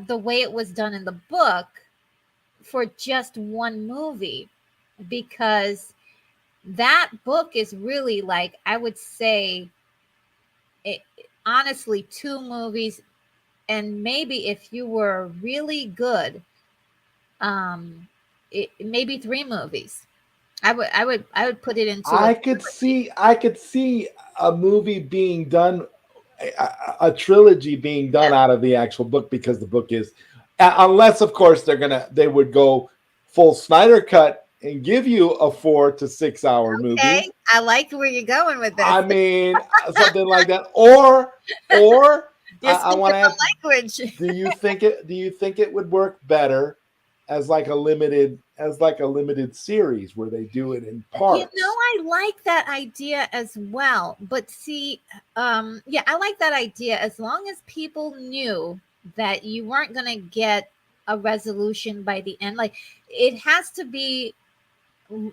[SPEAKER 2] the way it was done in the book for just one movie, because that book is really, like, I would say, it, honestly, two movies, and maybe if you were really good, maybe three movies. I would put it into a trilogy.
[SPEAKER 1] I could see a movie being done, a trilogy being
[SPEAKER 2] Yeah.
[SPEAKER 1] done out of the actual book because the book is, unless of course they would go full Snyder cut and give you a 4 to 6 hour movie.
[SPEAKER 2] Okay, I like where you're going with this.
[SPEAKER 1] I mean, something like that, or
[SPEAKER 2] You're
[SPEAKER 1] I want
[SPEAKER 2] speaking
[SPEAKER 1] to
[SPEAKER 2] my
[SPEAKER 1] ask,
[SPEAKER 2] language.
[SPEAKER 1] do you think it would work better as like a limited series where they do it in parts?
[SPEAKER 2] I like that idea as well. But see, yeah, I like that idea as long as people knew that you weren't going to get a resolution by the end. Like, it has to be,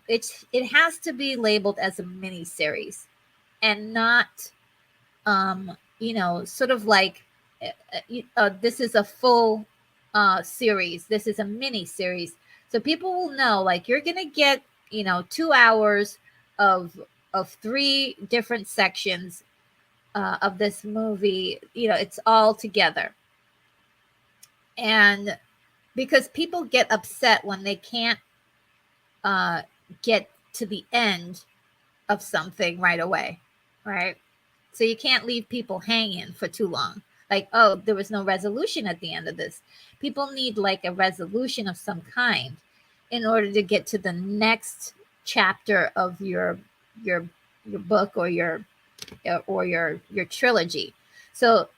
[SPEAKER 2] it has to be labeled as a mini series, and not, sort of like, this is a full series. This is a mini series. So people will know, like, you're going to get, 2 hours of three different sections of this movie. It's all together. And because people get upset when they can't uh, get to the end of something right away, right? So you can't leave people hanging for too long. Like, oh, there was no resolution at the end of this. People need like a resolution of some kind in order to get to the next chapter of your your book, or your trilogy. So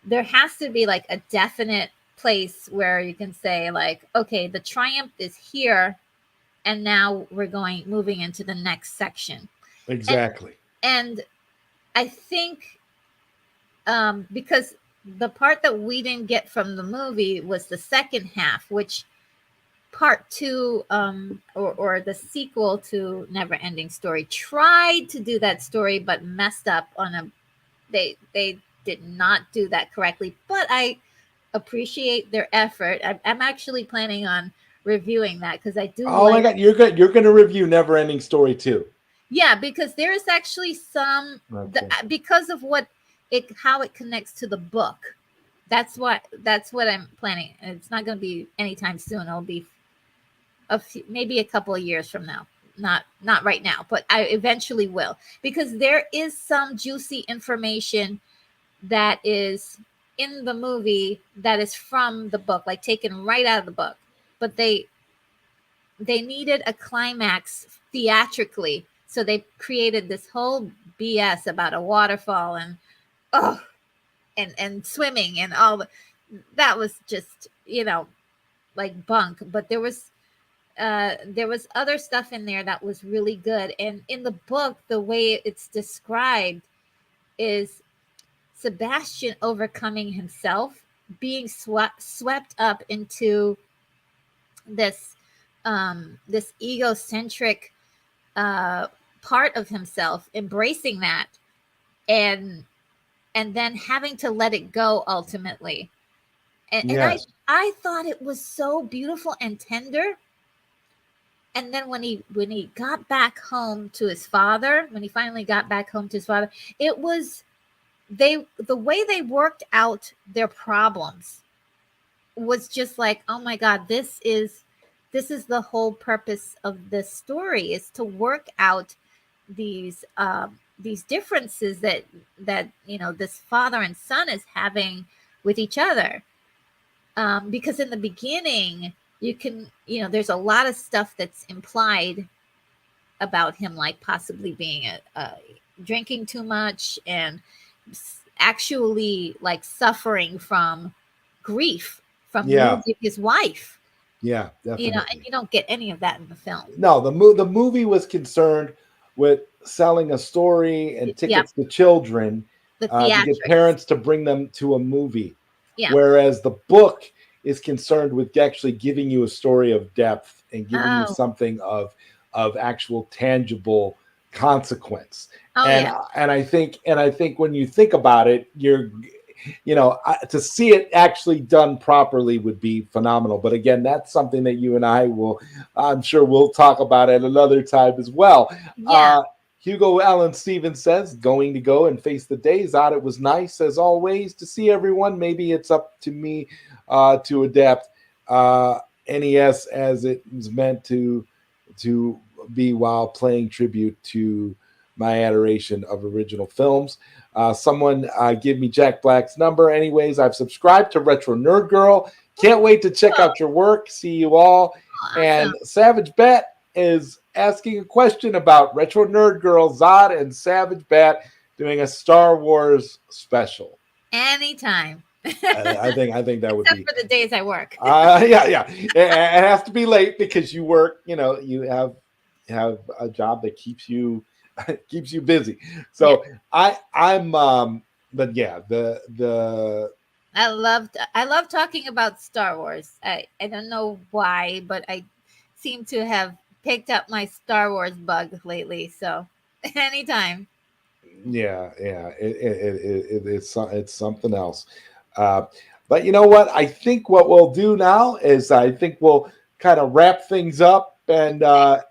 [SPEAKER 2] there has to be like a definite place where you can say, like, okay, the triumph is here, and now we're moving into the next section. and
[SPEAKER 1] Exactly.
[SPEAKER 2] and I think, because the part that we didn't get from the movie was the second half, which part two, or the sequel to Never Ending Story, tried to do that story but messed up on a, they did not do that correctly. But I appreciate their effort. I'm actually planning on reviewing that, because I do
[SPEAKER 1] Oh my
[SPEAKER 2] like.
[SPEAKER 1] god, you're good. You're going to review Never Ending Story too.
[SPEAKER 2] Yeah, because there is actually some
[SPEAKER 1] Okay.
[SPEAKER 2] because of what it how it connects to the book. That's what I'm planning. It's not going to be anytime soon. It'll be maybe a couple of years from now. Not right now, but I eventually will, because there is some juicy information that is in the movie that is from the book, like taken right out of the book. But they needed a climax theatrically, so they created this whole BS about a waterfall and oh and swimming and all that was just like bunk. But there was other stuff in there that was really good. And in the book, the way it's described is Sebastian overcoming himself, being swept up into this this egocentric uh, part of himself, embracing that, and then having to let it go ultimately. And
[SPEAKER 1] Yes.
[SPEAKER 2] I thought it was so beautiful and tender. And then when he got back home to his father, when he finally got back home to his father, it was the way they worked out their problems was just like, oh my god, this is the whole purpose of this story, is to work out these differences that this father and son is having with each other. Because in the beginning, there's a lot of stuff that's implied about him, like possibly being a drinking too much and actually like suffering from grief from
[SPEAKER 1] Yeah.
[SPEAKER 2] losing his wife.
[SPEAKER 1] Yeah.
[SPEAKER 2] And
[SPEAKER 1] Definitely.
[SPEAKER 2] you don't get any of that in the film.
[SPEAKER 1] No, the movie was concerned with selling a story and
[SPEAKER 2] Yep,
[SPEAKER 1] tickets to children
[SPEAKER 2] the
[SPEAKER 1] to get
[SPEAKER 2] theatrics.
[SPEAKER 1] parents to bring them to a movie,
[SPEAKER 2] Yeah.
[SPEAKER 1] whereas the book is concerned with actually giving you a story of depth and giving you
[SPEAKER 2] Oh.
[SPEAKER 1] something of actual tangible consequence.
[SPEAKER 2] Oh
[SPEAKER 1] And
[SPEAKER 2] yeah.
[SPEAKER 1] I think when you think about it, to see it actually done properly would be phenomenal. But again, that's something that you and I will, I'm sure we'll talk about at another time as well.
[SPEAKER 2] Yeah.
[SPEAKER 1] uh Hugo Allen Stevens says, going to go and face the days out. It was nice as always to see everyone. Maybe it's up to me to adapt NES as it was meant to be, while playing tribute to my adoration of original films. Someone give me Jack Black's number. Anyways, I've subscribed to Retro Nerd Girl. Can't wait to check
[SPEAKER 2] Oh,
[SPEAKER 1] out your work. See you all.
[SPEAKER 2] awesome.
[SPEAKER 1] And Savage Bat is asking a question about Retro Nerd Girl, Zod, and Savage Bat doing a Star Wars special.
[SPEAKER 2] Anytime.
[SPEAKER 1] I think that would
[SPEAKER 2] Except
[SPEAKER 1] be
[SPEAKER 2] for the days I work.
[SPEAKER 1] yeah. It has to be late because you work. You have a job that keeps you keeps you busy.
[SPEAKER 2] Yeah.
[SPEAKER 1] So I'm but yeah, the
[SPEAKER 2] I love talking about Star Wars. I don't know why, but I seem to have picked up my Star Wars bug lately. So anytime.
[SPEAKER 1] yeah, it's something else. Uh, but you know what? I think what we'll do now is I think we'll kind of wrap things up, and I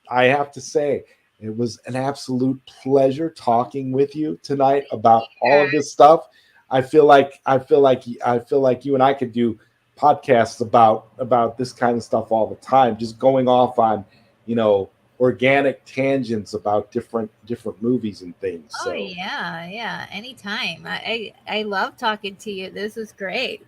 [SPEAKER 1] have to say it was an absolute pleasure talking with you tonight about all of this stuff. I feel like you and I could do podcasts about this kind of stuff all the time, just going off on you know organic tangents about different movies and things.
[SPEAKER 2] Oh
[SPEAKER 1] So
[SPEAKER 2] yeah, yeah. Anytime. I love talking to you. This is great.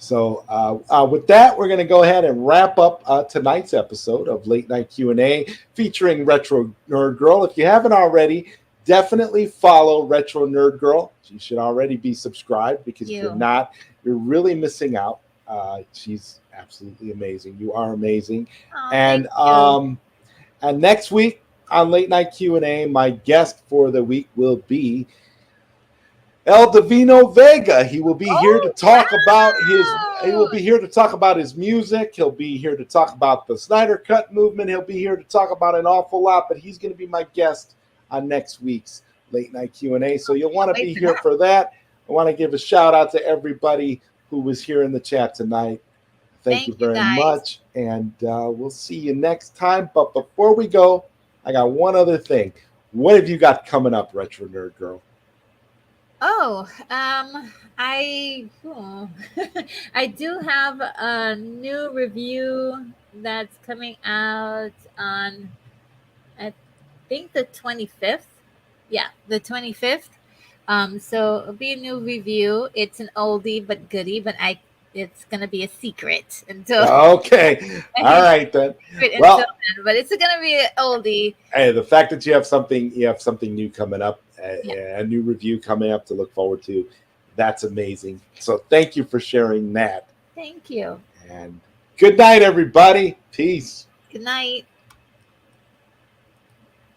[SPEAKER 1] with that, we're going to go ahead and wrap up tonight's episode of Late Night Q&A featuring Retro Nerd Girl. If you haven't already, definitely follow Retro Nerd Girl. You should already be subscribed, because if you're
[SPEAKER 2] You.
[SPEAKER 1] not, you're really missing out. She's absolutely amazing. You are amazing.
[SPEAKER 2] Oh, thank
[SPEAKER 1] And
[SPEAKER 2] you.
[SPEAKER 1] next week on Late Night Q&A, my guest for the week will be El Divino Vega. He will be here to
[SPEAKER 2] Oh
[SPEAKER 1] talk about his. He will
[SPEAKER 2] wow.
[SPEAKER 1] be here to talk about his music. He'll be here to talk about the Snyder Cut movement. He'll be here to talk about an awful lot. But he's going to be my guest on next week's Late Night Q&A. So you'll want
[SPEAKER 2] Can't
[SPEAKER 1] to
[SPEAKER 2] wait
[SPEAKER 1] be
[SPEAKER 2] for
[SPEAKER 1] here
[SPEAKER 2] that.
[SPEAKER 1] for that. I want to give a shout out to everybody who was here in the chat tonight. Thank you
[SPEAKER 2] Thank you
[SPEAKER 1] very
[SPEAKER 2] guys.
[SPEAKER 1] much, and we'll see you next time. But before we go, I got one other thing. What have you got coming up, Retro Nerd Girl?
[SPEAKER 2] Oh, I do have a new review that's coming out on, I think, the 25th. Yeah, the 25th. So it'll be a new review. It's an oldie but goodie, but it's gonna be a secret until
[SPEAKER 1] Okay. All
[SPEAKER 2] it's
[SPEAKER 1] right then.
[SPEAKER 2] a secret until
[SPEAKER 1] Well,
[SPEAKER 2] then. But it's gonna be an oldie.
[SPEAKER 1] hey, the fact that you have something new coming up,
[SPEAKER 2] Yeah.
[SPEAKER 1] a new review coming up to look forward to, that's amazing. So thank you for sharing that.
[SPEAKER 2] Thank you.
[SPEAKER 1] And good night, everybody. Peace.
[SPEAKER 2] Good night.